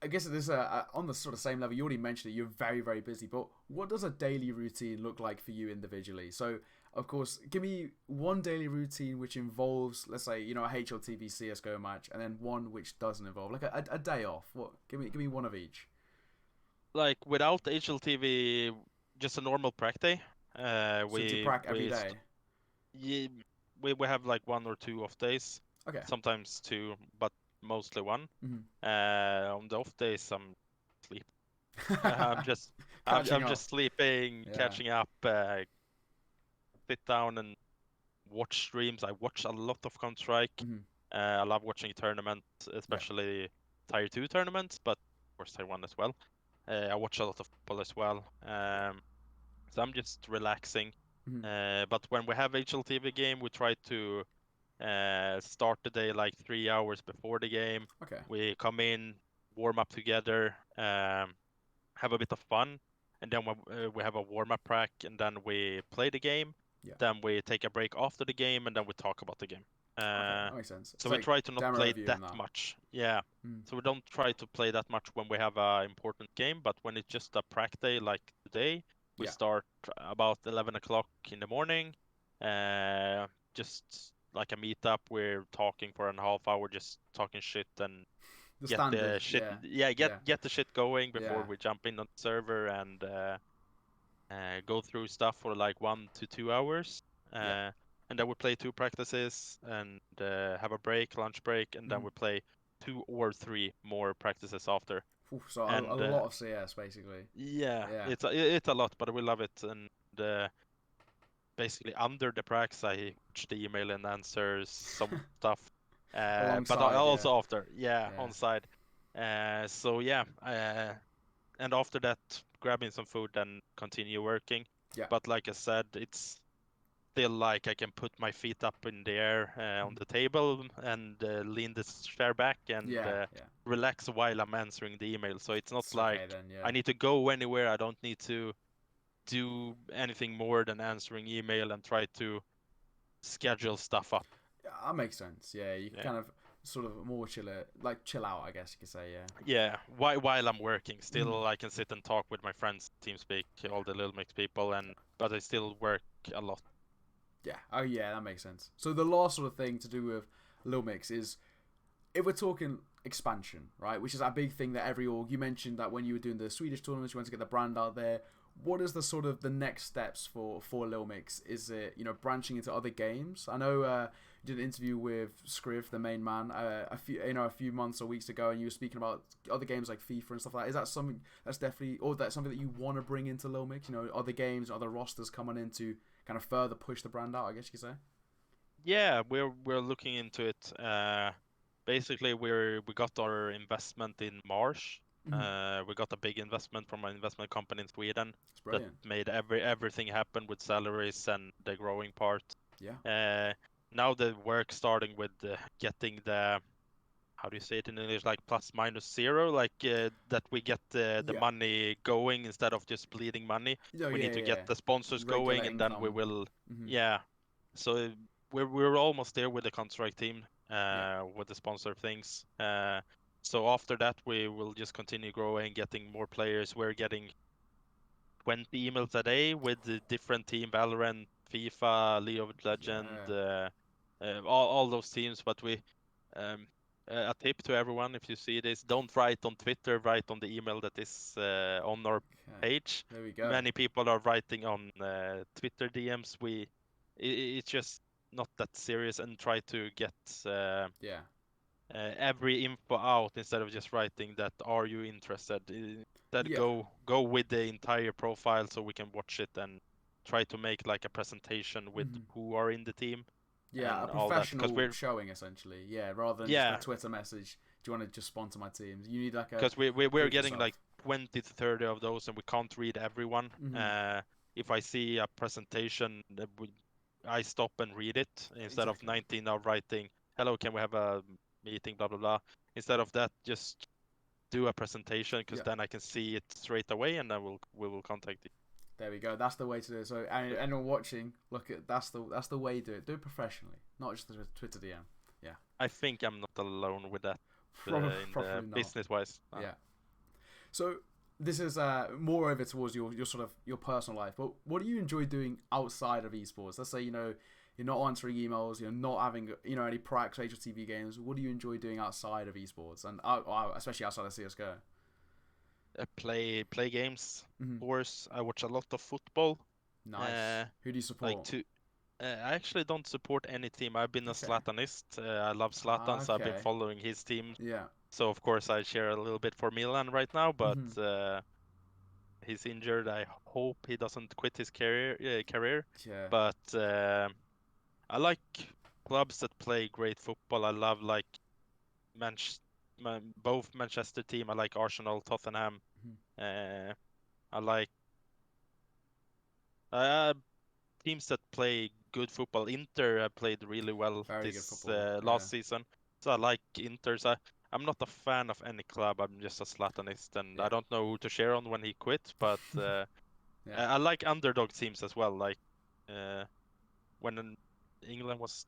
S1: I guess it is on the sort of same level. You already mentioned it. You're very, very busy. But what does a daily routine look like for you individually? So, of course, give me one daily routine which involves, let's say, a HLTV CS:GO match, and then one which doesn't involve, like a day off. What? Give me one of each.
S2: Like without HLTV, just a normal prac day.
S1: So, do you
S2: We
S1: prac every
S2: we
S1: day?
S2: yeah, we have like 1 or 2 off days,
S1: Okay.
S2: sometimes 2, but mostly 1.
S1: Mm-hmm.
S2: On the off days, I'm sleep. I'm just
S1: Catching
S2: I'm
S1: up.
S2: just sleeping,
S1: Yeah.
S2: catching up, sit down and watch streams. I watch a lot of Counter-Strike.
S1: Mm-hmm.
S2: I love watching tournaments,
S1: Yeah.
S2: especially Tier 2 tournaments, but of course Tier 1 as well. I watch a lot of football as well. So I'm just relaxing.
S1: Mm-hmm.
S2: But when we have HLTV game, we try to start the day like 3 hours before the game.
S1: Okay.
S2: We come in, warm up together, have a bit of fun, and then we have a warm up prac, and then we play the game.
S1: Yeah.
S2: Then we take a break after the game, and then we talk about the game.
S1: Okay.
S2: Uh,
S1: That makes sense.
S2: so
S1: It's
S2: we
S1: like
S2: try to not
S1: demo
S2: play
S1: review
S2: that
S1: and that.
S2: much. Yeah.
S1: Mm.
S2: So we don't try to play that much when we have a important game, but when it's just a prac day like today, we
S1: Yeah.
S2: start about 11 o'clock in the morning. Just like a meetup, we're talking for an half hour, just talking shit and
S1: The
S2: get
S1: standard.
S2: the shit.
S1: Yeah.
S2: Yeah,
S1: Yeah.
S2: get the shit going before
S1: Yeah.
S2: we jump in on the server and go through stuff for like 1 to 2 hours.
S1: Yeah.
S2: And then we play 2 practices and have a break, lunch break, and then
S1: Mm.
S2: we play 2 or 3 more practices after.
S1: So a
S2: And
S1: lot of CS basically.
S2: yeah,
S1: Yeah.
S2: it's a lot, but we love it. And basically under the pracs, I watch the email and answers some stuff. But
S1: Alongside, yeah.
S2: also after, yeah,
S1: Yeah.
S2: on side. So yeah, and after that, grabbing some food and continue working.
S1: Yeah.
S2: But like I said, it's still like I can put my feet up in the air on
S1: Mm.
S2: the table and lean the chair back and
S1: Yeah. Yeah.
S2: relax while I'm answering the email. So it's not
S1: It's
S2: like
S1: okay then,
S2: I
S1: yeah.
S2: need to go anywhere. I don't need to do anything more than answering email and try to schedule stuff up.
S1: Yeah, that makes sense. Yeah, you can
S2: Yeah.
S1: kind of sort of more chill out, I guess you could say, yeah.
S2: Yeah, while I'm working,
S1: Mm.
S2: still I can sit and talk with my friends, TeamSpeak, all the Lilmix people, and but I still work a lot.
S1: Yeah. Oh yeah, that makes sense. So the last sort of thing to do with Lilmix is if we're talking expansion, right, which is a big thing that every org, you mentioned that when you were doing the Swedish tournaments, you wanted to get the brand out there. What is the sort of the next steps for Lilmix? Is it branching into other games? I know you did an interview with Scriv, the main man, a few months or weeks ago, and you were speaking about other games like FIFA and stuff like that. Is that something that's definitely, or that's something that you want to bring into Lilmix? Other games, other rosters coming in to kind of further push the brand out, I guess you could say.
S2: Yeah, we're looking into it. Basically, we got our investment in March.
S1: Mm-hmm.
S2: We got a big investment from an investment company in Sweden
S1: It's
S2: that
S1: brilliant.
S2: made everything happen with salaries and the growing part.
S1: Yeah.
S2: Now the work starting with getting the, how do you say it in English, like plus minus zero, like that we get the
S1: Yeah.
S2: money going instead of just bleeding money.
S1: Oh
S2: We
S1: yeah,
S2: need to get
S1: yeah.
S2: the sponsors
S1: Regular
S2: going, and then we
S1: income.
S2: will,
S1: Mm-hmm.
S2: yeah. So we're almost there with the Counter-Strike team,
S1: Yeah.
S2: with the sponsor things. So after that, we will just continue growing, getting more players. We're getting 20 emails a day with the different team, Valorant, FIFA, League of Legend,
S1: Yeah.
S2: all those teams. But um, a tip to everyone: if you see this, don't write on Twitter. Write on the email that is on our
S1: Okay.
S2: page.
S1: There we go.
S2: Many people are writing on Twitter DMs. It's just not that serious, and try to get
S1: Yeah.
S2: every info out instead of just writing that are you interested. Instead,
S1: Yeah.
S2: go with the entire profile so we can watch it and try to make like a presentation with
S1: Mhm.
S2: who are in the team
S1: Yeah, a
S2: and all that, because
S1: professional showing essentially. Yeah, rather than just a
S2: yeah,
S1: Twitter message. Do you want to just sponsor my team? You need like a
S2: we're
S1: prove
S2: getting
S1: yourself.
S2: like 20 to 30 of those and we can't read everyone.
S1: Mhm.
S2: If I see a presentation I stop and read it instead of
S1: Exactly.
S2: 19 of writing hello, can we have a meeting, blah blah blah. Instead of that, just do a presentation, because
S1: Yeah.
S2: then I can see it straight away and we will contact you.
S1: There we go. That's the way to do it. So, and
S2: Yeah.
S1: anyone watching, look at that's the way you do it. Do it professionally, not just a Twitter DM. Yeah.
S2: I think I'm not alone with that in the
S1: Probably not.
S2: business wise.
S1: Yeah. So this is more over towards your sort of your personal life. But what do you enjoy doing outside of esports? Let's say you're not answering emails, you're not having any practice HLTV games. What do you enjoy doing outside of esports and especially outside of CS:GO?
S2: Play games.
S1: Mm-hmm.
S2: Of course, I watch a lot of football.
S1: Nice.
S2: Uh,
S1: Who do you
S2: like
S1: support?
S2: to I actually don't support any team. I've been a
S1: Okay.
S2: Zlatanist. I love Zlatan, so I've been
S1: Okay.
S2: following his team.
S1: Yeah.
S2: So of course I share a little bit for Milan right now, but
S1: Mm-hmm.
S2: he's injured. I hope he doesn't quit his career.
S1: Yeah.
S2: But I like clubs that play great football. I love like Manch- both Manchester team. I like Arsenal, Tottenham.
S1: Mm-hmm.
S2: Uh, I like uh, teams that play good football. Inter played really well
S1: Very good
S2: this
S1: football. Yeah.
S2: last season, so I like Inter. So I'm not a fan of any club. I'm just a Zlatanist, and I
S1: Yeah.
S2: don't know who to share on when he quit. But
S1: Yeah.
S2: I like underdog teams as well. Like when England was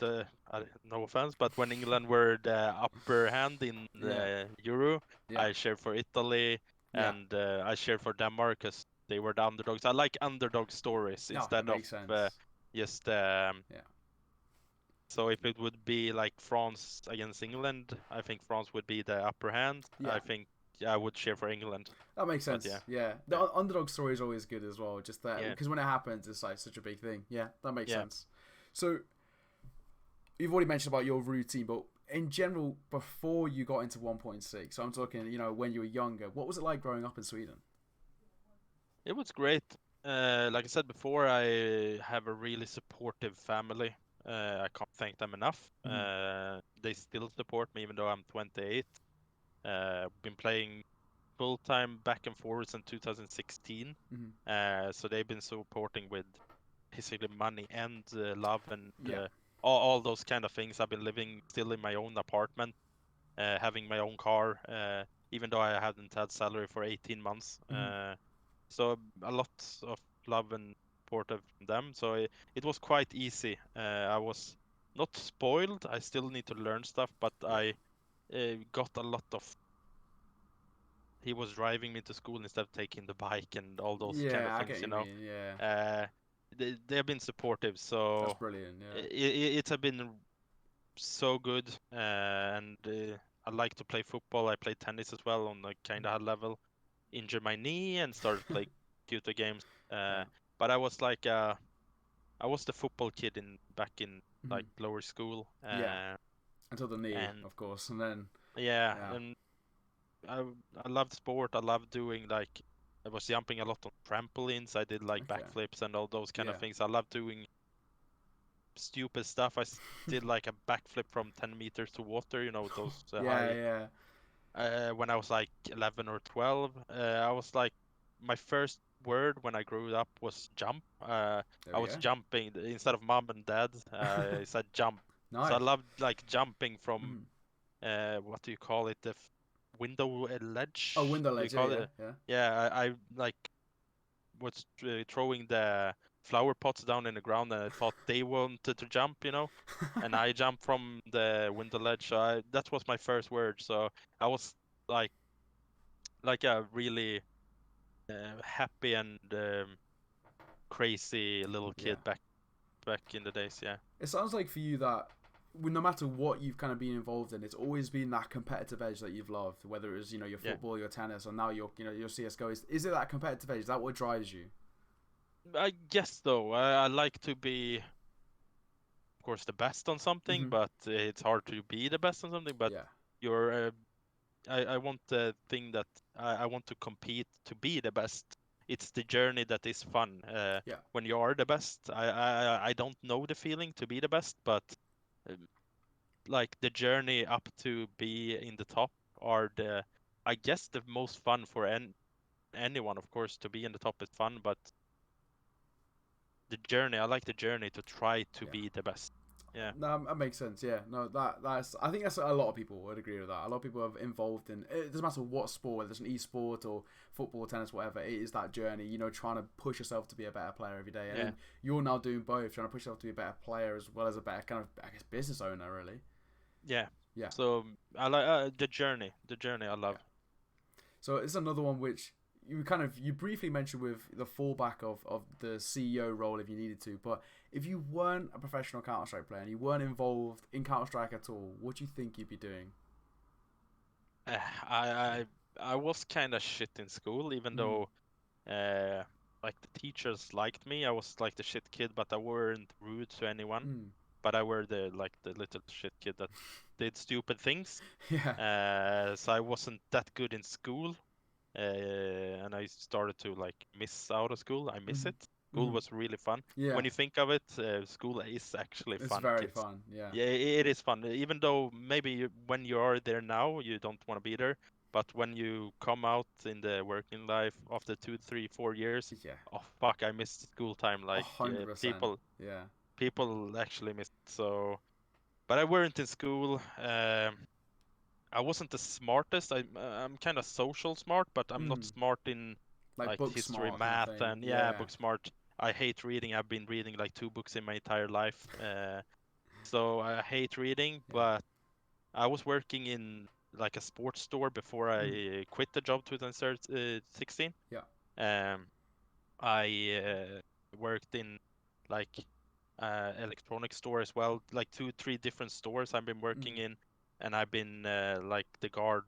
S2: no offense, but when England were the upper hand in
S1: Yeah.
S2: the Euro,
S1: Yeah.
S2: I cheered for Italy
S1: Yeah.
S2: and I cheered for Denmark because they were the underdogs. I like underdog stories
S1: No, that
S2: instead of
S1: makes sense.
S2: just.
S1: Yeah.
S2: So if it would be like France against England, I think France would be the upper hand.
S1: Yeah.
S2: I think I would cheer for England.
S1: That makes
S2: But yeah,
S1: sense. Yeah, the
S2: yeah,
S1: underdog story is always good as well. Just that
S2: yeah,
S1: because when it happens, it's like such a big thing. Yeah, that makes
S2: yeah.
S1: sense. So you've already mentioned about your routine, but in general, before you got into 1.6, so I'm talking, when you were younger, what was it like growing up in Sweden?
S2: It was great. Like I said before, I have a really supportive family. I can't thank them enough.
S1: Mm-hmm.
S2: They still support me even though I'm 28. Been playing full time back and forth since 2016.
S1: Mm-hmm.
S2: So they've been supporting with basically money and love and
S1: Yeah.
S2: all those kind of things. I've been living still in my own apartment, having my own car, even though I hadn't had salary for 18 months.
S1: Mm-hmm.
S2: So a lot of love and support of them. So it was quite easy. I was not spoiled. I still need to learn stuff, but
S1: Yeah.
S2: I got a lot of. He was driving me to school instead of taking the bike and all those kind of
S1: Yeah, I get
S2: things,
S1: what
S2: you
S1: you
S2: know.
S1: mean. Yeah,
S2: They have been supportive,
S1: that's
S2: so
S1: brilliant. Yeah.
S2: it's been so good. And I like to play football. I play tennis as well on a kind of high level. Injured my knee and started to play computer games.
S1: Yeah.
S2: But I was the football kid in back in
S1: Mm-hmm.
S2: like lower school.
S1: Yeah. Until the knee,
S2: And
S1: of course, and then
S2: yeah,
S1: yeah.
S2: and I I loved sport. I loved doing like I was jumping a lot on trampolines. I did like
S1: Okay.
S2: backflips and all those kind of
S1: Yeah.
S2: things. I love doing stupid stuff. Did like a backflip from 10 meters to water. You know those
S1: Yeah.
S2: high.
S1: Yeah.
S2: When I was like 11 or 12, I was like my first word when I grew up was jump.
S1: There
S2: I
S1: we
S2: was
S1: go.
S2: jumping instead of mom and dad. I said jump. So I
S1: Nice.
S2: loved like jumping from
S1: Mm.
S2: what do you call it? The window
S1: Oh,
S2: ledge?
S1: window
S2: Do you
S1: ledge. Yeah.
S2: call
S1: Yeah.
S2: it?
S1: Yeah.
S2: Yeah, I like was throwing the flower pots down in the ground, and I thought they wanted to jump, you know, and I jumped from the window ledge. So that was my first word. So I was like a really happy and crazy little
S1: Yeah.
S2: kid back in the days. Yeah.
S1: It sounds like for you that no matter what you've kind of been involved in, it's always been that competitive edge that you've loved. Whether it was your football, your tennis, or now your CS:GO. Is it that competitive edge? Is that what drives you?
S2: I guess though. I like to be, of course, the best on something, but it's hard to be the best on something. But
S1: Yeah.
S2: you're, I want the thing that I want to compete to be the best. It's the journey that is fun.
S1: Yeah.
S2: When you are the best, I don't know the feeling to be the best, but like the journey up to be in the top are I guess the most fun for anyone. Of course, to be in the top is fun, but the journey, I like the journey to try to be the best. Yeah.
S1: No, that makes sense. Yeah, no, that's. I think that's a lot of people would agree with that. A lot of people are involved in. It doesn't matter what sport, whether it's an e-sport or football, tennis, whatever. It is that journey. Trying to push yourself to be a better player every day. And then you're now doing both, trying to push yourself to be a better player as well as a better kind of, I guess, business owner, really.
S2: Yeah.
S1: Yeah.
S2: So I like the journey. The journey I love.
S1: Yeah. So it's another one which you briefly mentioned with the fallback of the CEO role if you needed to, but if you weren't a professional Counter-Strike player and you weren't involved in Counter-Strike at all, what do you think you'd be doing?
S2: I was kind of shit in school, even though like the teachers liked me. I was like the shit kid, but I weren't rude to anyone. But I were the little shit kid that did stupid things.
S1: Yeah.
S2: So I wasn't that good in school. And I started to like miss out of school. I miss it. School was really fun.
S1: Yeah.
S2: When you think of it, school is actually
S1: It's
S2: fun,
S1: very
S2: kids.
S1: fun. Yeah.
S2: Yeah, it is fun. Even though maybe when you are there now, you don't want to be there. But when you come out in the working life after 2, 3, 4 years,
S1: Yeah.
S2: oh fuck, I missed school time. Like
S1: 100%. Yeah.
S2: people actually miss it. So, but I weren't in school. I wasn't the smartest. I'm kind of social smart, but I'm not smart in
S1: Like
S2: like
S1: book
S2: history,
S1: smart kind of
S2: math,
S1: thing.
S2: and
S1: Yeah.
S2: book smart. I hate reading. I've been reading like 2 books in my entire life. So I hate reading,
S1: Yeah.
S2: but I was working in like a sports store before I quit the job 2016.
S1: Yeah.
S2: I worked in like electronic store as well, like 2, 3 different stores I've been working in, and I've been like the guard.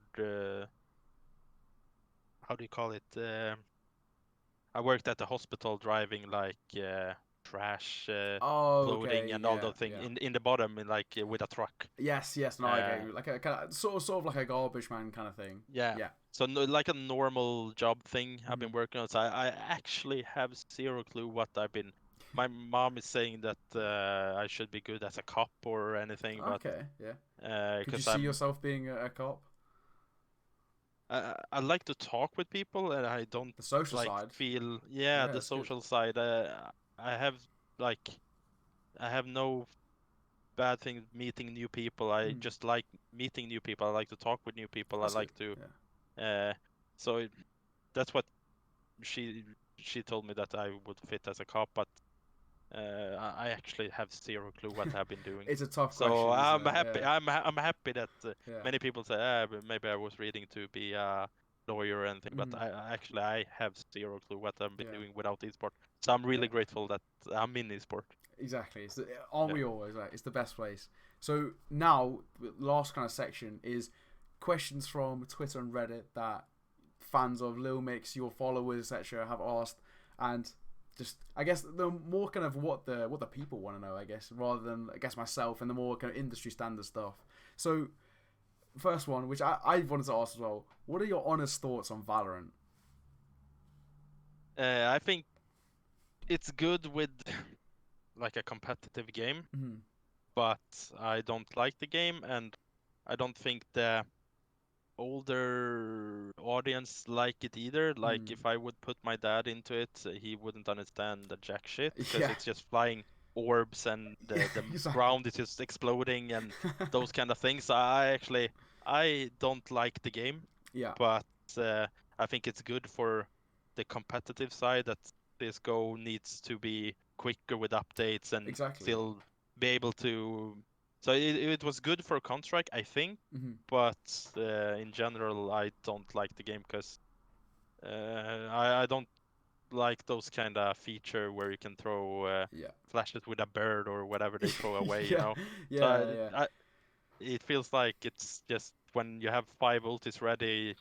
S2: How do you call it? I worked at the hospital driving like trash,
S1: Oh,
S2: clothing,
S1: okay.
S2: and all
S1: Yeah.
S2: those things
S1: Yeah.
S2: in the bottom, in like with a truck.
S1: Yes. Yes. No, I get
S2: Uh,
S1: you. Like a kind of sort of like a garbage man kind of thing.
S2: yeah.
S1: Yeah.
S2: So no, like a normal job thing I've been working on. So I actually have zero clue what I've been. My mom is saying that I should be good as a cop or anything, but
S1: Okay. Yeah. Could you
S2: because
S1: see yourself being a cop?
S2: I like to talk with people, and I don't
S1: The social
S2: like
S1: side.
S2: feel
S1: Yeah,
S2: the
S1: that's good.
S2: social side. I have like I have no bad thing meeting new people. I just like meeting new people. I like to talk with new people. I
S1: That's good.
S2: like to
S1: Yeah.
S2: so that's what she she told me that I would fit as a cop, but I actually have zero clue what I've been doing.
S1: It's a tough
S2: So
S1: question, isn't
S2: I'm
S1: it?
S2: happy.
S1: Yeah.
S2: I'm happy that
S1: Yeah.
S2: many people say, ah, but maybe I was reading to be a lawyer or anything, but I have zero clue what I've been
S1: Yeah.
S2: doing without esport. So I'm really
S1: Yeah.
S2: grateful that I'm in esport.
S1: Exactly. Aren't we always? Like, it's the best place. So now, the last kind of section is questions from Twitter and Reddit that fans of Lilmix, your followers, etc., have asked, and just I guess the more kind of what the people want to know, I guess, rather than I guess myself and the more kind of industry standard stuff. So first one, which I wanted to ask as well, what are your honest thoughts on Valorant?
S2: I think it's good with like a competitive game, but I don't like the game, and I don't think the older audience like it either. Like if I would put my dad into it, he wouldn't understand the jack shit because
S1: Yeah.
S2: it's just flying orbs and
S1: Yeah.
S2: the
S1: Exactly.
S2: ground is just exploding and those kind of things. I don't like the game,
S1: Yeah.
S2: but I think it's good for the competitive side that CS:GO needs to be quicker with updates and
S1: Exactly.
S2: still be able to. So it was good for Counter-Strike, I think, but in general, I don't like the game because I don't. like those kind of feature where you can throw
S1: Yeah.
S2: flashes with a bird or whatever they throw away, you
S1: Yeah.
S2: know. So
S1: Yeah.
S2: it feels like it's just when you have 5 ultis ready,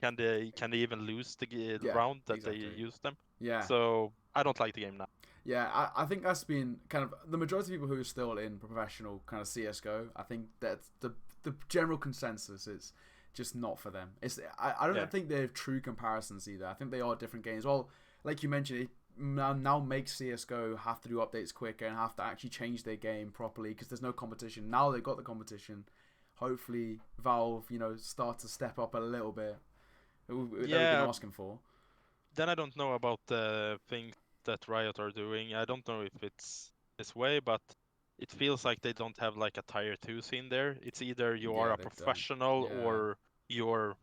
S2: can they even lose the
S1: Yeah.
S2: round that they
S1: Exactly.
S2: use them?
S1: Yeah.
S2: So I don't like the game now.
S1: Yeah, I think that's been kind of the majority of people who are still in professional kind of CSGO. I think that's the general consensus is just not for them. I don't
S2: Yeah.
S1: think they're true comparisons either. I think they are different games. Well, like you mentioned, it now makes CSGO have to do updates quicker and have to actually change their game properly because there's no competition. Now they've got the competition. Hopefully, Valve, start to step up a little bit that we've been
S2: Yeah,
S1: asking for.
S2: then I don't know about the things that Riot are doing. I don't know if it's this way, but it feels like they don't have like a tier 2 scene there. It's either you are
S1: Yeah,
S2: a
S1: they don't.
S2: professional
S1: Yeah.
S2: or you're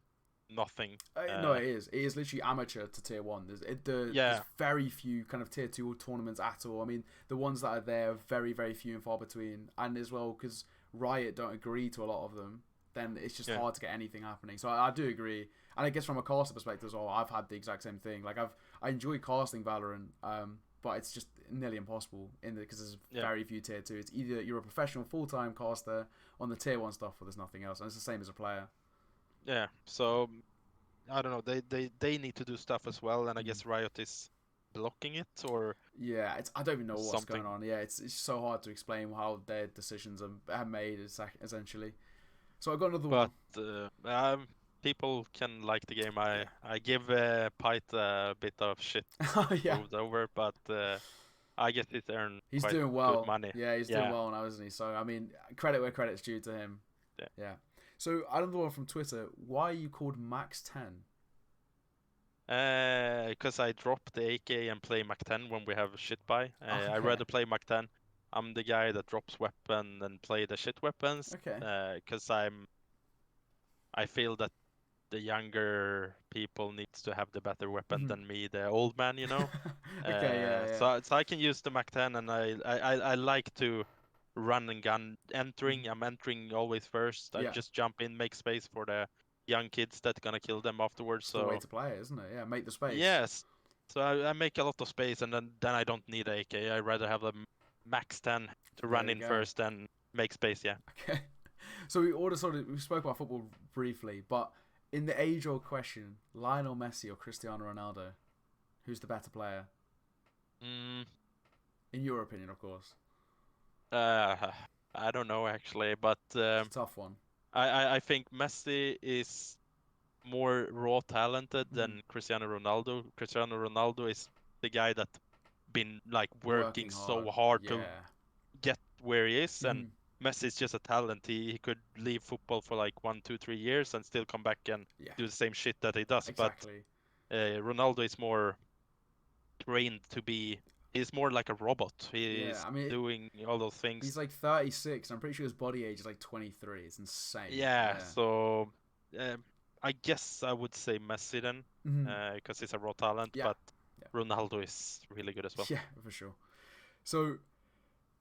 S2: nothing.
S1: No, it is. It is literally amateur to tier one. There's
S2: Yeah,
S1: very few kind of tier two tournaments at all. I mean, the ones that are there are very, very few and far between. And as well, because Riot don't agree to a lot of them, then it's just
S2: yeah,
S1: hard to get anything happening. So I do agree. And I guess from a caster perspective as well, I've had the exact same thing. Like I enjoy casting Valorant, but it's just nearly impossible because there's
S2: yeah,
S1: very few tier two. It's either you're a professional full time caster on the tier one stuff, or there's nothing else. And it's the same as a player.
S2: yeah. So I don't know. They need to do stuff as well, and I
S1: Mm.
S2: guess Riot is blocking it or
S1: Yeah, I don't even know what's going
S2: something.
S1: on. Yeah, it's so hard to explain how their decisions are made essentially. So I got another
S2: But
S1: one.
S2: people can like the game.
S1: Yeah,
S2: I give Pyth a bit of shit
S1: yeah,
S2: moved over, but I guess it earned
S1: he's
S2: quite
S1: doing
S2: good
S1: well.
S2: money.
S1: Yeah, he's doing
S2: Yeah,
S1: well now, isn't he? So I mean, credit where credit's due to him.
S2: yeah.
S1: Yeah. So another one from Twitter. Why are you called Max 10?
S2: Because I drop the AK and play Mac 10 when we have shit buy. I
S1: Okay.
S2: rather play Mac 10. I'm the guy that drops weapon and play the shit weapons.
S1: Okay.
S2: Because I feel that the younger people needs to have the better weapon
S1: Mhm.
S2: than me, the old man, you know.
S1: Okay. Yeah. Yeah.
S2: So I can use the Mac 10, and I like to run and gun
S1: Mhm.
S2: entering. I'm entering always first. I
S1: Yeah.
S2: just jump in, make space for the young kids that gonna kill them afterwards.
S1: It's the way
S2: So
S1: to play it, isn't it? Yeah. Make the space.
S2: yes, so I make a lot of space, and then I don't need AK. I rather have a max 10 to
S1: There
S2: run
S1: we
S2: in
S1: go.
S2: first and make space. Yeah.
S1: Okay. So we spoke about football briefly, but in the age-old question, Lionel Messi or Cristiano Ronaldo, who's the better player?
S2: Mm,
S1: In your opinion, of course.
S2: uh, I don't know actually, but
S1: It's a tough one.
S2: I think Messi is more raw talented
S1: Mm-hmm.
S2: than Cristiano Ronaldo. Cristiano Ronaldo is the guy that been like working
S1: Working
S2: so
S1: hard.
S2: hard to
S1: Yeah.
S2: get where he is, and
S1: Mm-hmm.
S2: Messi is just a talent. He could leave football for like 1, 2, 3 years and still come back and
S1: Yeah.
S2: do the same shit that he does. But
S1: Exactly.
S2: Ronaldo is more trained to be. He's more like a robot.
S1: Yeah.
S2: He's
S1: I mean,
S2: doing all those
S1: he's
S2: things.
S1: like 36. I'm pretty sure his body age is like 23. It's insane.
S2: Yeah.
S1: Yeah.
S2: So I guess I would say Messi then,
S1: Mm-hmm.
S2: because he's a raw talent.
S1: Yeah.
S2: But
S1: Yeah.
S2: Ronaldo is really good as well.
S1: Yeah, for sure. So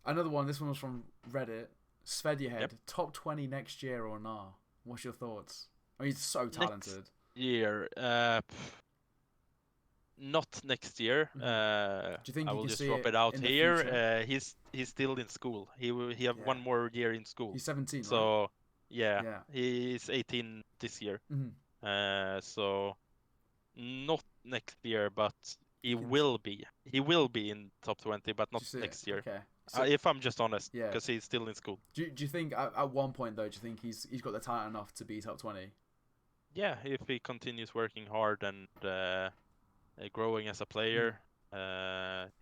S1: another one. This one was from Reddit.
S2: Yep.
S1: Svedjehead, top 20 next year or nah? What's your thoughts? I mean, he's so
S2: Next
S1: talented.
S2: year, not next year.
S1: Mm-hmm. Do you think
S2: I
S1: you
S2: will
S1: can
S2: just
S1: see
S2: drop
S1: it
S2: it out
S1: in the
S2: here.
S1: future?
S2: He's still in school. He have
S1: Yeah.
S2: one more year in school.
S1: He's 17, right?
S2: So yeah,
S1: Yeah.
S2: he's 18 this year.
S1: Mm-hmm.
S2: So not next year, but he
S1: You can.
S2: will be. He will be in top 20, but
S1: Do
S2: not
S1: you see it?
S2: next year.
S1: Okay. So
S2: If I'm just honest,
S1: yeah.
S2: because he's still in school.
S1: Do you think at one point though? Do you think he's got the talent enough to be top 20?
S2: Yeah, if he continues working hard and growing as a
S1: Mm.
S2: player,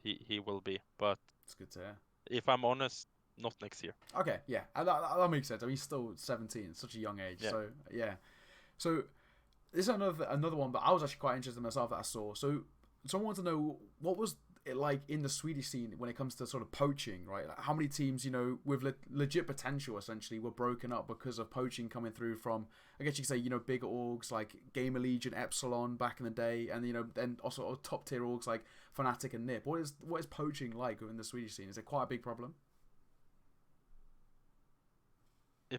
S2: he will be. But
S1: It's good to hear.
S2: if I'm honest, not next year.
S1: Okay, yeah, and that makes sense. I mean, he's still 17, such a young age.
S2: Yeah.
S1: So yeah. So this is another one, but I was actually quite interested myself that I saw. So someone wanted to know what was it like in the Swedish scene when it comes to sort of poaching, right? Like how many teams, with legit potential essentially were broken up because of poaching coming through from, I guess you could say, bigger orgs like Gamer Legion, Epsilon back in the day, and then also top tier orgs like Fnatic and NIP. What is poaching like within the Swedish scene? Is it quite a big problem?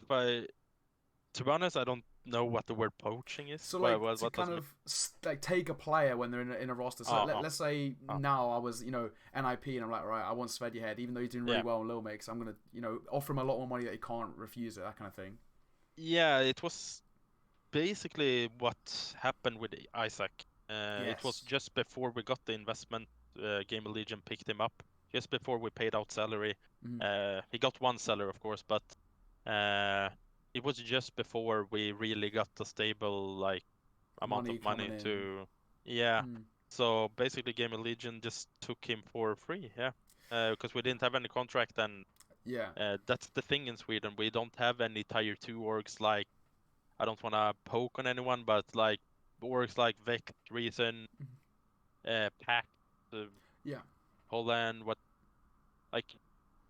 S2: To be honest, I don't know what the word poaching is.
S1: So
S2: What
S1: like
S2: what,
S1: to
S2: what does
S1: kind
S2: it mean?
S1: of like take a player when they're in a roster. So
S2: Oh, oh,
S1: let's say
S2: oh.
S1: now I was NIP and I'm like, right, I want Sved Head, even though he's doing really
S2: Yeah.
S1: well in Lilmix. I'm gonna offer him a lot more money that he can't refuse it, that kind of thing.
S2: Yeah, it was basically what happened with Isaac. It was
S1: Yes.
S2: just before we got the investment. Game of Legion picked him up just before we paid out salary.
S1: Mm-hmm.
S2: He got one salary, of course, but uh, it was just before we really got a stable like amount
S1: Money
S2: of
S1: coming
S2: money
S1: in.
S2: to, yeah.
S1: Mm.
S2: So basically, Game of Legion just took him for free, yeah, because we didn't have any contract, and
S1: Yeah.
S2: that's the thing in Sweden. We don't have any tier two orgs like. I don't want to poke on anyone, but like orgs like Vect, Reason, Pact, uh,
S1: Yeah.
S2: Holland, what like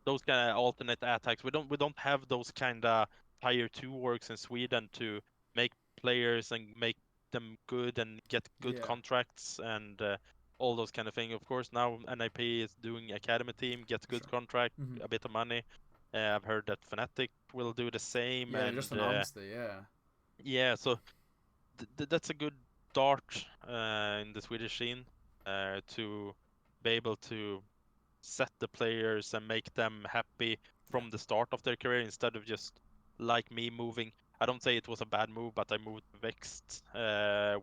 S2: those kind of alternate attacks. We don't have those kind of tier two orgs in Sweden to make players and make them good and get good
S1: Yeah.
S2: contracts and all those kind of things. Of course, now NIP is doing academy team, get
S1: For
S2: good
S1: sure.
S2: contract,
S1: Mm-hmm.
S2: a bit of money. I've heard that Fnatic will do the same,
S1: Yeah, they just
S2: and
S1: announced it. Yeah.
S2: yeah, so that's a good start in the Swedish scene to be able to set the players and make them happy
S1: Yeah.
S2: from the start of their career instead of just like me moving. I don't say it was a bad move, but I moved Vext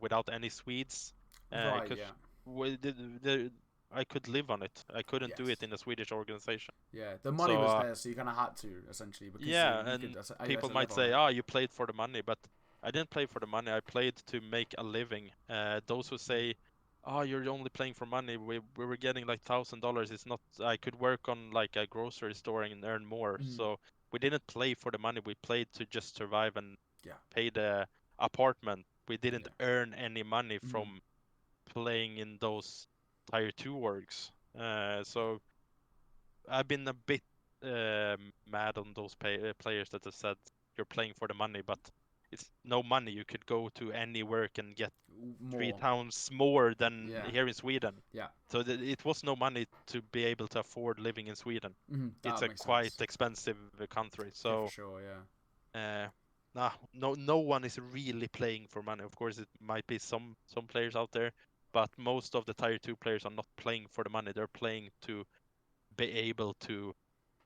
S2: without any Swedes
S1: Right.
S2: because
S1: Yeah.
S2: I could live on it. I couldn't do it
S1: Yes.
S2: in a Swedish organization.
S1: Yeah. The money
S2: So
S1: was there, so you kind of had to essentially because
S2: yeah,
S1: you could
S2: and
S1: I guess
S2: people
S1: live
S2: might
S1: on
S2: say,
S1: it.
S2: "Ah, you played for the money," but I didn't play for the money. I played to make a living. Those who
S1: Mm.
S2: say, "Oh, you're only playing for money," we were getting like $1,000. It's not. I could work on like a grocery store and earn more.
S1: Mm.
S2: So we didn't play for the money. We played to just survive and
S1: Yeah.
S2: pay the apartment. We didn't
S1: Yeah.
S2: earn any money
S1: Mm.
S2: from playing in those tier two orgs.
S1: Yeah.
S2: So I've been a bit mad on those players that have said you're playing for the money, but it's no money. You could go to any work and get three
S1: More.
S2: times more than
S1: Yeah.
S2: here in Sweden.
S1: Yeah.
S2: So it was no money to be able to afford living in Sweden.
S1: Mm.
S2: It's
S1: That
S2: a
S1: makes
S2: quite
S1: sense.
S2: expensive country.
S1: Yeah, for
S2: So
S1: sure. Yeah.
S2: no one is really playing for money. Of course, it might be some players out there, but most of the tier two players are not playing for the money. They're playing to be able to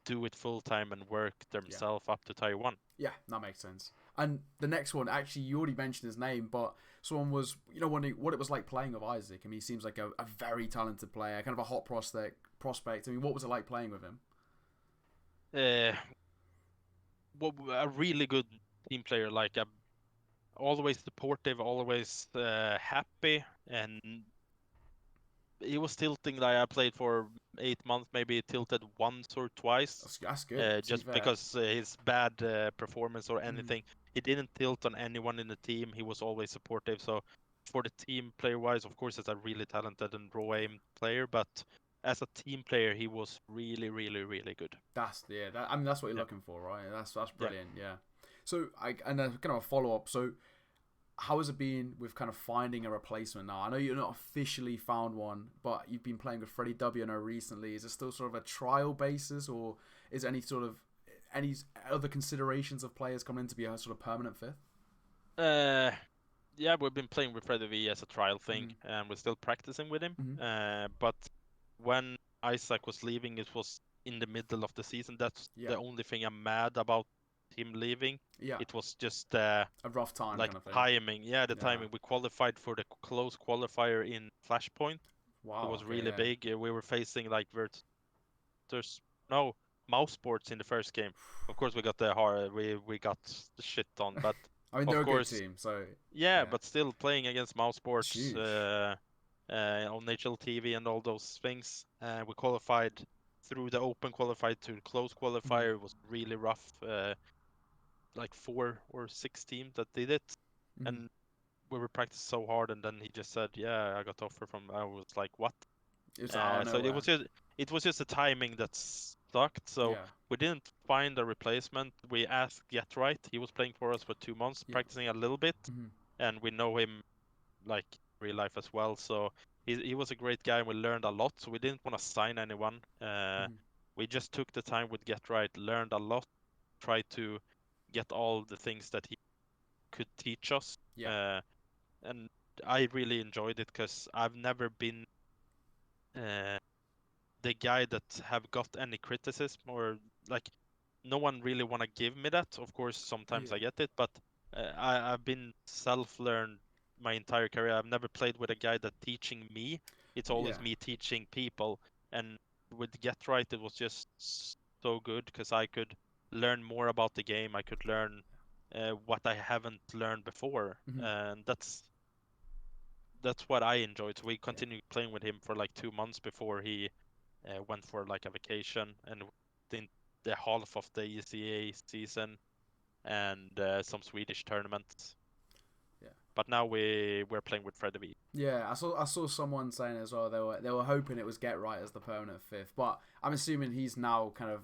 S2: do it full time and work
S1: Yeah.
S2: themselves up to tier one.
S1: Yeah, that makes sense. And the next one, actually, you already mentioned his name, but someone was, wondering what it was like playing with Isaac. I mean, he seems like a very talented player, kind of a hot prospect. I mean, what was it like playing with him?
S2: Uh, a really good team player, like always supportive, always happy, and he was tilting. Like I played for 8 months, maybe tilted once or twice,
S1: That's good, to be
S2: just
S1: fair.
S2: because his bad performance or
S1: Mm,
S2: anything. He didn't tilt on anyone in the team. He was always supportive. So for the team player wise, of course, it's a really talented and raw aim player, but as a team player, he was really, really, really good.
S1: I mean, that's what you're
S2: Yeah,
S1: looking for, right? That's
S2: yeah.
S1: brilliant, yeah. So, and then kind of a follow up. So, how has it been with kind of finding a replacement now? I know you're not officially found one, but you've been playing with Freddie W now recently. Is it still sort of a trial basis, or is any other considerations of players coming in to be a sort of permanent fifth?
S2: Uh, yeah, we've been playing with Freddy V as a trial thing,
S1: Mm-hmm.
S2: and we're still practicing with him.
S1: Mm-hmm.
S2: But when Isaac was leaving, it was in the middle of the season. That's
S1: Yeah,
S2: the only thing I'm mad about him leaving.
S1: yeah,
S2: It was just
S1: a rough time
S2: like
S1: kind of thing.
S2: timing. Yeah, the
S1: Yeah.
S2: timing. We qualified for the close qualifier in Flashpoint. It
S1: Wow.
S2: was
S1: Okay.
S2: really
S1: Yeah.
S2: big. We were facing like there's no mouse sports in the first game. Of course, we got the hard. We got the shit on, but
S1: I mean,
S2: of
S1: they're a good
S2: course,
S1: team, so
S2: yeah.
S1: yeah,
S2: But still playing against mouse
S1: it's
S2: sports
S1: huge.
S2: on HL TV and all those things. We qualified through the open qualified to the close
S1: Mm-hmm.
S2: qualifier. It was really rough. Like 4 or 6 teams that did it,
S1: Mm-hmm.
S2: and we were practicing so hard. And then he just said, "Yeah, I got offer from." I was like, "What?"
S1: It's out of
S2: So
S1: nowhere.
S2: it was just the timing that sucked. So
S1: Yeah.
S2: we didn't find a replacement. We asked Get Right. He was playing for us for 2 months,
S1: Yeah.
S2: practicing a little bit,
S1: Mm-hmm.
S2: and we know him like real life as well. So he was a great guy, and we learned a lot. So we didn't want to sign anyone.
S1: Mm-hmm.
S2: We just took the time with Get Right, learned a lot, tried to get all the things that he could teach us.
S1: Yeah.
S2: And I really enjoyed it because I've never been the guy that have got any criticism, or like no one really want to give me that. Of course, sometimes I
S1: Yeah.
S2: get it, but I've been self-learned my entire career. I've never played with a guy that teaching me. It's always
S1: Yeah.
S2: me teaching people. And with Get Right, it was just so good because I could learn more about the game. I could learn what I haven't learned before,
S1: Mhm.
S2: and that's what I enjoyed. So we
S1: Yeah.
S2: continued playing with him for like 2 months before he went for like a vacation, and in the half of the ECA season and some Swedish tournaments.
S1: Yeah.
S2: But now we're playing with Freddy.
S1: Yeah, I saw someone saying as well they were hoping it was Get Right as the permanent fifth, but I'm assuming he's now kind of.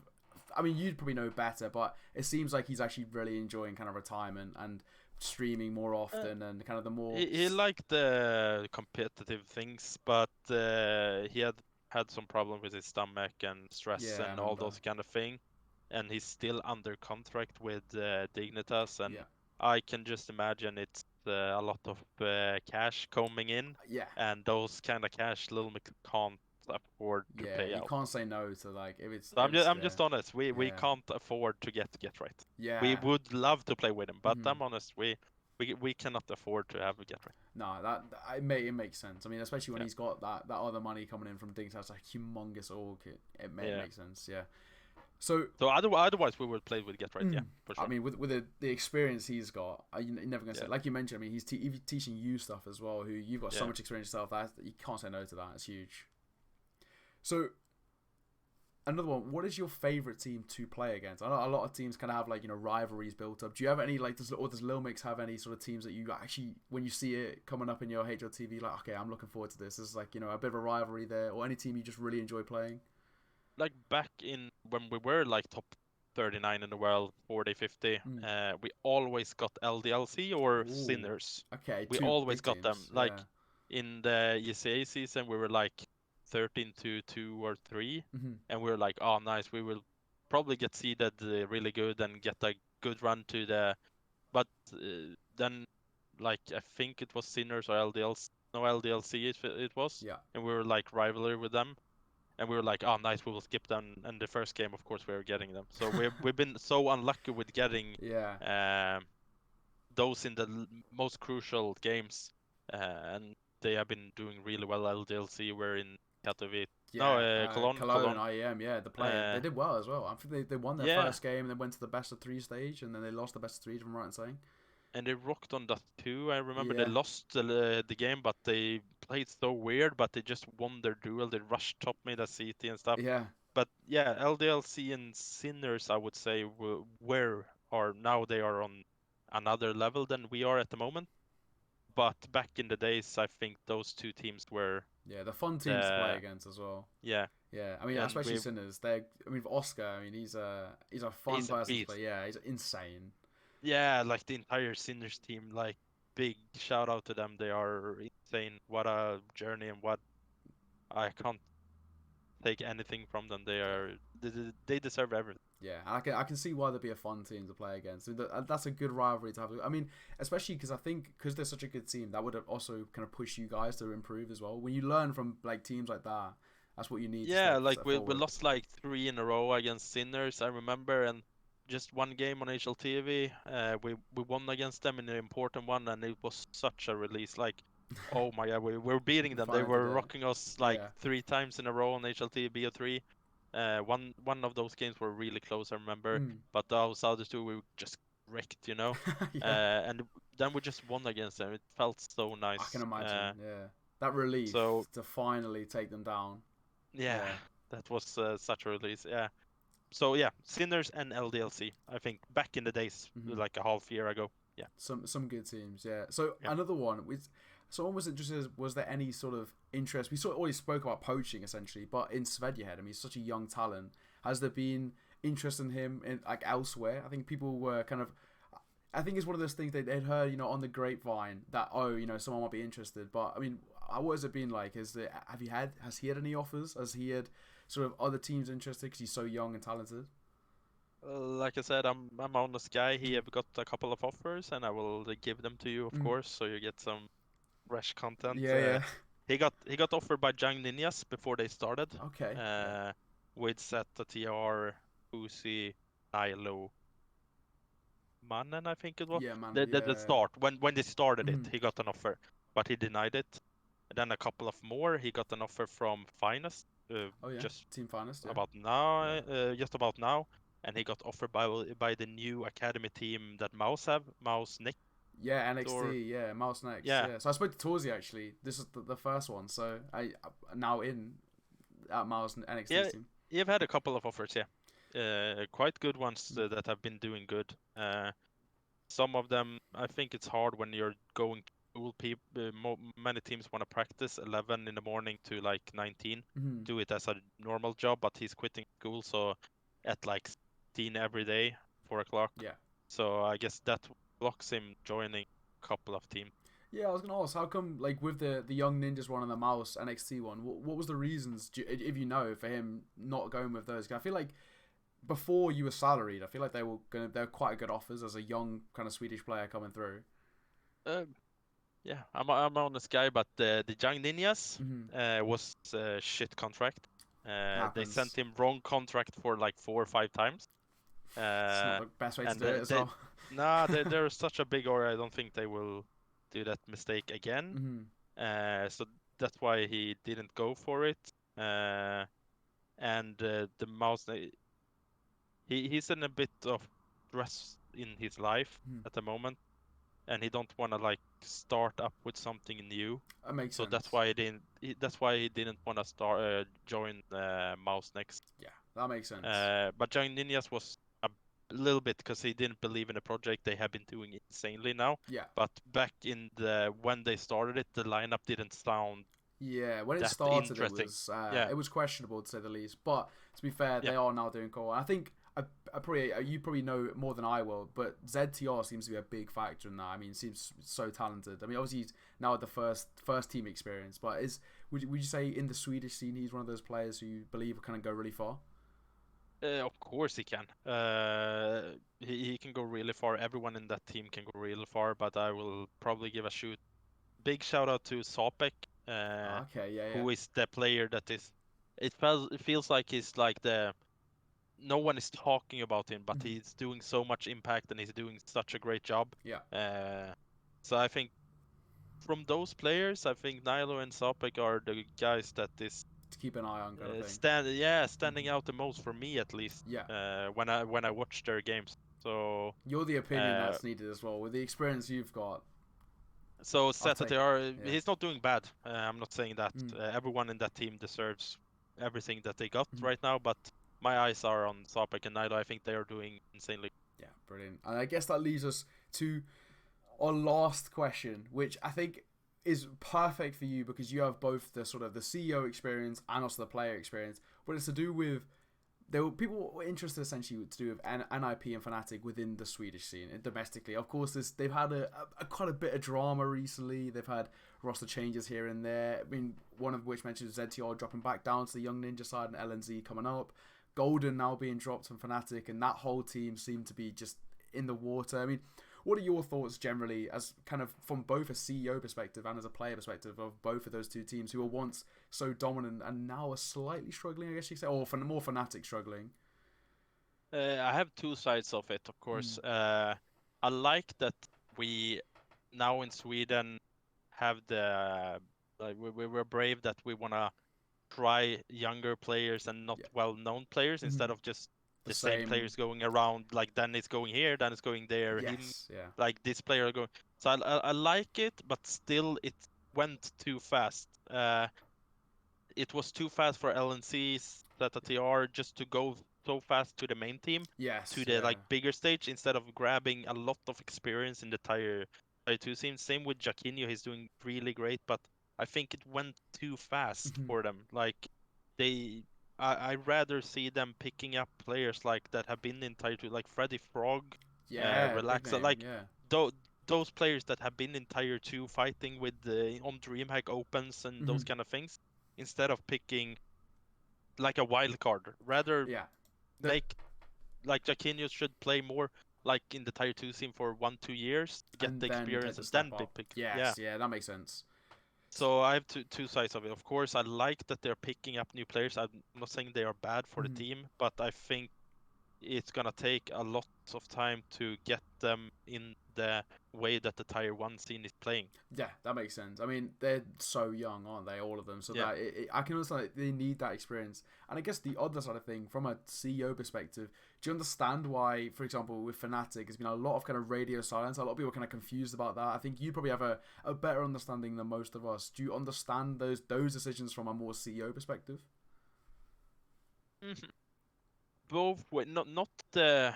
S1: I mean, you'd probably know better, but it seems like he's actually really enjoying kind of retirement and streaming more often and kind of the more.
S2: He liked the competitive things, but he had some problem with his stomach and stress
S1: Yeah, I
S2: and all
S1: remember.
S2: those kind of thing. And he's still under contract with Dignitas, and
S1: Yeah,
S2: I can just imagine it's a lot of cash coming in,
S1: yeah,
S2: and those kind of cash Lilmix can't afford to
S1: yeah.
S2: pay
S1: You
S2: out.
S1: can't say no to like if it's
S2: So
S1: if it's
S2: I'm
S1: there.
S2: just honest. We
S1: Yeah,
S2: can't afford to get right. We
S1: yeah.
S2: would love to play with him, but
S1: Mhm.
S2: I'm honest. We cannot afford to have a get right.
S1: No, it makes sense. I mean, especially when
S2: Yeah,
S1: he's got that other money coming in from Dings House, like humongous org. It
S2: yeah.
S1: makes sense. Yeah. So,
S2: So otherwise we would play with get right. Yeah, for
S1: I
S2: sure.
S1: mean, with the experience he's got, you're never gonna say.
S2: Yeah,
S1: Like you mentioned, I mean, he's teaching you stuff as well. Who you've got so
S2: yeah.
S1: much experience yourself that you can't say no to that. It's huge. So another one. What is your favorite team to play against? I know a lot of teams kind of have like rivalries built up. Do you have any like does Lilmix have any sort of teams that you actually when you see it coming up in your HLTV like okay I'm looking forward to this. This is like a bit of a rivalry there, or any team you just really enjoy playing?
S2: Like back in when we were like top 39 in the world, 40, 50,
S1: Mm.
S2: we always got LDLC or
S1: Ooh,
S2: Sinners.
S1: okay,
S2: We
S1: two
S2: always
S1: big
S2: got them.
S1: teams.
S2: Like
S1: Yeah.
S2: in the ECA season, we were like 13 to 2 or 3,
S1: Hmm.
S2: and we were like, oh, nice. We will probably get seeded really good and get a good run to the. But then, like, I think it was Sinners or LDLC. No, LDLC it was.
S1: Yeah.
S2: And we were like rivalry with them, and we were like, "Oh, nice, we will skip them." And the first game, of course, we were getting them. So we've been so unlucky with getting
S1: Yeah.
S2: um, those in the most crucial games, and they have been doing really well. LDLC were in Katowice, no,
S1: Yeah, Cologne,
S2: Cologne.
S1: IEM, yeah, the play they
S2: Uh,
S1: did well as well. I think they won their
S2: yeah,
S1: first game and then went to the best of three stage and then they lost the best of three. If I'm right in saying.
S2: and they rocked on that too. I remember they
S1: Yeah,
S2: lost the game, but they played so weird. But they just won their duel. They rushed top mid at CT and stuff.
S1: yeah,
S2: But yeah, LDLC and Sinners, I would say, where are now they are on another level than we are at the moment. But back in the days, I think those two teams were
S1: yeah. The fun teams to play
S2: the
S1: against as well.
S2: yeah,
S1: Yeah, I mean,
S2: and
S1: especially
S2: we
S1: Sinners. I mean, Oscar. I mean, he's a fun
S2: he's a
S1: person to
S2: beast.
S1: play. Yeah, he's insane.
S2: Yeah, like the entire Sinners team, like big shout out to them. They are insane. What a journey, and what I can't take anything from them.
S1: Yeah,
S2: They deserve everything.
S1: yeah. And I can see why they'd be a fun team to play against. I mean, that's a good rivalry to have. I mean, especially because I think because they're such a good team, that would have also kind of push you guys to improve as well. When you learn from like teams like that, that's what you need to
S2: Yeah, like
S1: step
S2: we
S1: forward.
S2: lost like 3 in a row against Sinners, I remember, and just one game on HLTV, we won against them in an important one, and it was such a release. Like, oh my God, we were beating
S1: You
S2: them. They
S1: finally did
S2: were
S1: it.
S2: rocking us like
S1: Yeah.
S2: 3 times in a row on HLTV BO3. One of those games were really close, I remember,
S1: Mm.
S2: but those other two we just wrecked.
S1: Yeah.
S2: And then we just won against them. It felt so
S1: I can
S2: nice.
S1: imagine. Yeah. That relief
S2: So
S1: to finally take them down.
S2: yeah,
S1: Yeah.
S2: that was such a release. Yeah. So yeah, Sinners and LDLC. I think back in the days,
S1: Hmm.
S2: like a half year ago. Yeah,
S1: Some good teams. Yeah. So
S2: yeah,
S1: another one with someone was interested. Was there any sort of interest? We sort of already spoke about poaching essentially, but in Svedjehead, I mean, he's such a young talent. Has there been interest in him in like elsewhere? I think people were kind of. I think it's one of those things they'd heard, on the grapevine that someone might be interested. But I mean, what has it been like? Has he had any offers? Has he had sort of other teams interested because he's so young and talented?
S2: Like I said, I'm an honest guy. He
S1: Mm.
S2: have got a couple of offers, and I will give them to you, of
S1: Mm.
S2: course, so you get some fresh content.
S1: Yeah, yeah.
S2: He got offered by Young Ninjas before they started.
S1: Okay. Yeah.
S2: With Zeta TR, Uzi, Nilo, Mannen, I think it was.
S1: Yeah, man.
S2: The
S1: Yeah.
S2: start when they started it,
S1: Mm.
S2: he got an offer, but he denied it. And then a couple of more, he got an offer from Finest,
S1: Oh yeah.
S2: just
S1: Team finest. Yeah.
S2: about now,
S1: Yeah.
S2: just about now, and he got offered by the new academy team that Mouse have, Mouse Nick,
S1: Yeah,
S2: or
S1: NXT, yeah, Mouse next,
S2: yeah,
S1: yeah. So I spoke to Torzy actually. This is the first one, so I now in at Mouse NXT's
S2: yeah,
S1: team.
S2: you've had a couple of offers, yeah, quite good ones
S1: Mm.
S2: that have been doing good. Some of them, I think it's hard when you're going to school. People, many teams want to practice 11 in the morning to like 19,
S1: Mm-hmm.
S2: do it as a normal job, but he's quitting school, so at like 16 every day, 4 o'clock.
S1: Yeah.
S2: So I guess that blocks him joining a couple of teams.
S1: Yeah, I was gonna ask, how come like with the Young Ninjas one and the Mouse NXT one, what was the reasons, if you know, for him not going with those? 'Cause I feel like before you were salaried, I feel like they're quite good offers as a young kind of Swedish player coming through.
S2: Um, yeah, I'm an honest guy, but the Young Ninjas
S1: Mm-hmm.
S2: was a shit contract. They sent
S1: Happens.
S2: him wrong contract for like 4 or 5 times.
S1: It's not
S2: Uh,
S1: the best way to
S2: and
S1: do it as
S2: they
S1: well.
S2: nah, they're such a big org. I don't think they will do that mistake again.
S1: Mm-hmm.
S2: So that's why he didn't go for it. And the mouse, he's in a bit of stress in his life
S1: Mm-hmm.
S2: at the moment, and he don't want to like start up with something new.
S1: That makes
S2: So that's
S1: sense.
S2: why he didn't want to start join Mouse next.
S1: Yeah, that makes sense.
S2: But Young Ninjas was a little bit because he didn't believe in the project. They have been doing insanely now.
S1: Yeah.
S2: But back in the when they started it, the lineup didn't sound
S1: Yeah, when it
S2: that
S1: started,
S2: interesting. Yeah,
S1: it was questionable to say the least. But to be fair,
S2: yeah.
S1: they are now doing cool. I think I probably you probably know more than I will, but ZTR seems to be a big factor in that. I mean, seems so talented. I mean, obviously he's now at the first team experience, but would you say in the Swedish scene he's one of those players who you believe can go really far?
S2: Of course he can. He can go really far. Everyone in that team can go really far. But I will probably give a big shout out to Sopek,
S1: Okay, yeah, yeah.
S2: who is the player that is. It feels like he's like the no one is talking about him, but
S1: Mhm.
S2: he's doing so much impact and he's doing such a great job.
S1: Yeah,
S2: Uh, so I think from those players, I think Nilo and Sopek are the guys that is
S1: to keep an eye on, kind of thing.
S2: standing out the most for me at least.
S1: Yeah,
S2: When I watch their games. So
S1: you're the opinion
S2: uh,
S1: that's needed as well with the experience you've got.
S2: so
S1: I'll take.
S2: ZTR,
S1: Yeah.
S2: he's not doing bad. I'm not saying that.
S1: Mm.
S2: Everyone in that team deserves everything that they got
S1: Mhm.
S2: right now, but my eyes are on Sopek and Nilo. I think they are doing insanely.
S1: Yeah, brilliant. And I guess that leads us to our last question, which I think is perfect for you because you have both the sort of the CEO experience and also the player experience. But it's to do with people were interested essentially to do with NIP and Fnatic within the Swedish scene and domestically. Of course, they've had a quite a bit of drama recently. They've had roster changes here and there. I mean, one of which mentions ZTR dropping back down to the Young Ninja side and LNZ coming up. Golden now being dropped from Fnatic, and that whole team seemed to be just in the water. I mean, what are your thoughts generally, as kind of from both a CEO perspective and as a player perspective, of both of those two teams who were once so dominant and now are slightly struggling, I guess you could say, or for more Fnatic struggling?
S2: I have two sides of it, of
S1: Mm.
S2: course. I like that we now in Sweden have the like we're brave that we wanna try younger players and not
S1: Yeah.
S2: well-known players
S1: Mm-hmm.
S2: instead of just
S1: The
S2: the same
S1: same.
S2: players going around. Like then it's going here, then it's going there. Him,
S1: Yes. Yeah.
S2: like this player going. So I like it, but still it went too fast. It was too fast for LNC's ZTR just to go so fast to the main team, to
S1: Yes.
S2: the
S1: Yeah.
S2: like bigger stage instead of grabbing a lot of experience in the tier two scene. Same with Jaquinho, he's doing really great, but I think it went too fast
S1: Mm-hmm.
S2: for them. Like they, I rather see them picking up players like that have been in tier two, like Freddy Frog,
S1: Yeah. Big
S2: Relaxa,
S1: name.
S2: like
S1: Yeah.
S2: those those players that have been in tier two fighting with on DreamHack Opens and
S1: Mm-hmm.
S2: those kind of things instead of picking like a wild card. Rather
S1: Yeah. The
S2: make. like Jaquinho should play more like in the tier 2 scene for 1-2 years, get
S1: And
S2: the
S1: then
S2: experience,
S1: take the
S2: and
S1: step
S2: then be
S1: up.
S2: picked. Yeah.
S1: Yes, yeah, that makes sense.
S2: So I have two sides of it. Of course, I like that they're picking up new players. I'm not saying they are bad for the team, but I think it's gonna take a lot of time to get them in the way that the tier 1 scene is playing.
S1: Yeah, that makes sense. I mean, they're so young, aren't they? All of them. So
S2: Yeah.
S1: that I can understand that they need that experience. And I guess the other side of thing, from a CEO perspective, do you understand why, for example, with Fnatic, there's been a lot of kind of radio silence? A lot of people are kind of confused about that. I think you probably have a better understanding than most of us. Do you understand those decisions from a more CEO perspective?
S2: Mhm. Both way, not the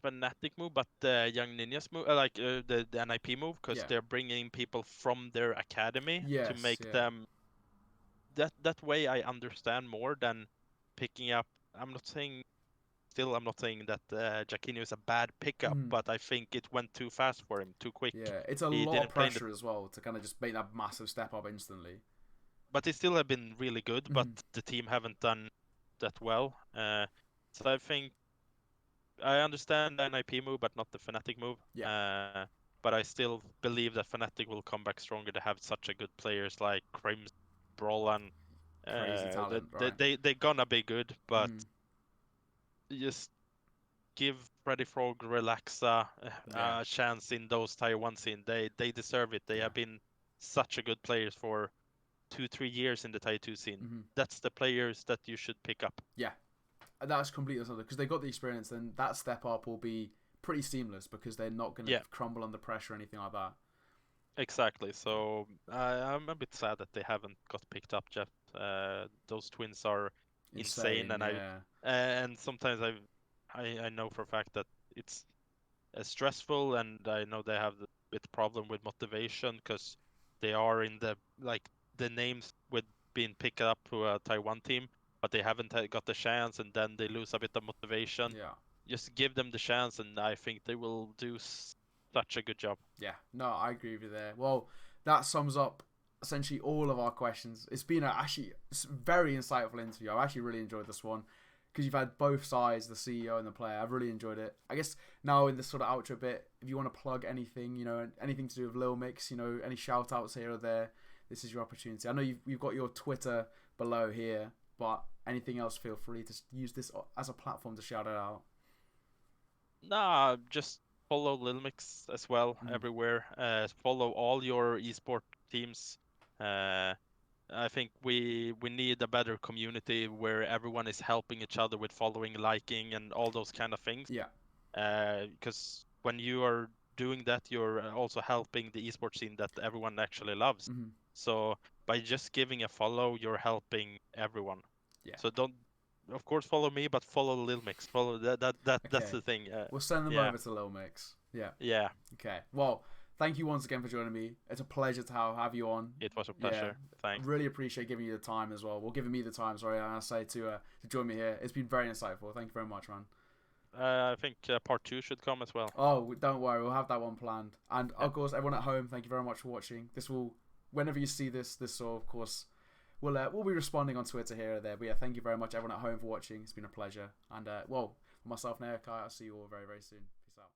S2: Fnatic move, but the Young Ninjas move, the NIP move, because
S1: Yeah.
S2: they're bringing people from their academy to
S1: Yes.
S2: make
S1: Yeah.
S2: them that way. I understand more than picking up. I'm not saying that Jaquinho is a bad pickup,
S1: Mm.
S2: but I think it went too fast for him, too quick.
S1: Yeah. It's a
S2: He
S1: lot of
S2: didn't play in the,
S1: pressure as well to kind of just make that massive step up instantly.
S2: but he still have been really good. But
S1: Mm.
S2: the team haven't done that well. So I think I understand the NIP move, but not the Fnatic move.
S1: Yeah.
S2: But I still believe that Fnatic will come back stronger. They have such a good players like Crims, Brolan.
S1: Crazy talent, right?
S2: They're gonna be good, but
S1: Mm.
S2: just give Freddy Frog, Relaxa
S1: Yeah.
S2: a chance in those tier 1 scene. They deserve it. They
S1: Yeah.
S2: have been such a good players for 2-3 years in the tier 2 scene.
S1: Mm-hmm.
S2: That's the players that you should pick up.
S1: Yeah, that's completely understandable because they got the experience. Then that step up will be pretty seamless because they're not going to
S2: Yeah,
S1: crumble under pressure or anything like that.
S2: exactly.
S1: Yeah.
S2: So I'm a bit sad that they haven't got picked up yet. Those twins are insane,
S1: Insane,
S2: and
S1: yeah.
S2: and sometimes I know for a fact that it's stressful, and I know they have a bit problem with motivation because they are in the names with being picked up to a Taiwan team, but they haven't got the chance, and then they lose a bit of motivation.
S1: Yeah.
S2: Just give them the chance, and I think they will do such a good job.
S1: Yeah. No, I agree with you there. Well, that sums up essentially all of our questions. It's been actually very insightful interview. I've actually really enjoyed this one because you've had both sides, the CEO and the player. I've really enjoyed it. I guess now in this sort of outro bit, if you want to plug anything, anything to do with Lilmix, any shout outs here or there, this is your opportunity. I know you've got your Twitter below here, but anything else, feel free to use this as a platform to shout it out.
S2: Nah, just follow Lilmix as well everywhere. Follow all your esport teams. Uh, I think we need a better community where everyone is helping each other with following, liking, and all those kind of things.
S1: Yeah.
S2: Because when you are doing that, you're also helping the esports scene that everyone actually loves.
S1: Mm-hmm.
S2: So by just giving a follow, you're helping everyone.
S1: Yeah.
S2: So don't, of course, follow me, but follow Lilmix. Follow that's
S1: Okay.
S2: the thing.
S1: We'll send them
S2: Yeah,
S1: over to Lilmix. Yeah.
S2: yeah.
S1: Okay. Well, thank you once again for joining me. It's a pleasure to have you on.
S2: It was a
S1: Yeah.
S2: pleasure. Thanks.
S1: Really appreciate giving you the time as well. Well, giving me the time, sorry, I say to join me here. It's been very insightful. Thank you very much, man.
S2: I think part 2 should come as well.
S1: Oh, don't worry, we'll have that one planned. And
S2: Yeah.
S1: of course, everyone at home, thank you very much for watching. This will, whenever you see this sort of course, we'll be responding on Twitter here or there. But yeah, thank you very much, everyone at home, for watching. It's been a pleasure. And well, for myself, Ne0 Gets To Know, I'll see you all very, very soon. Peace out.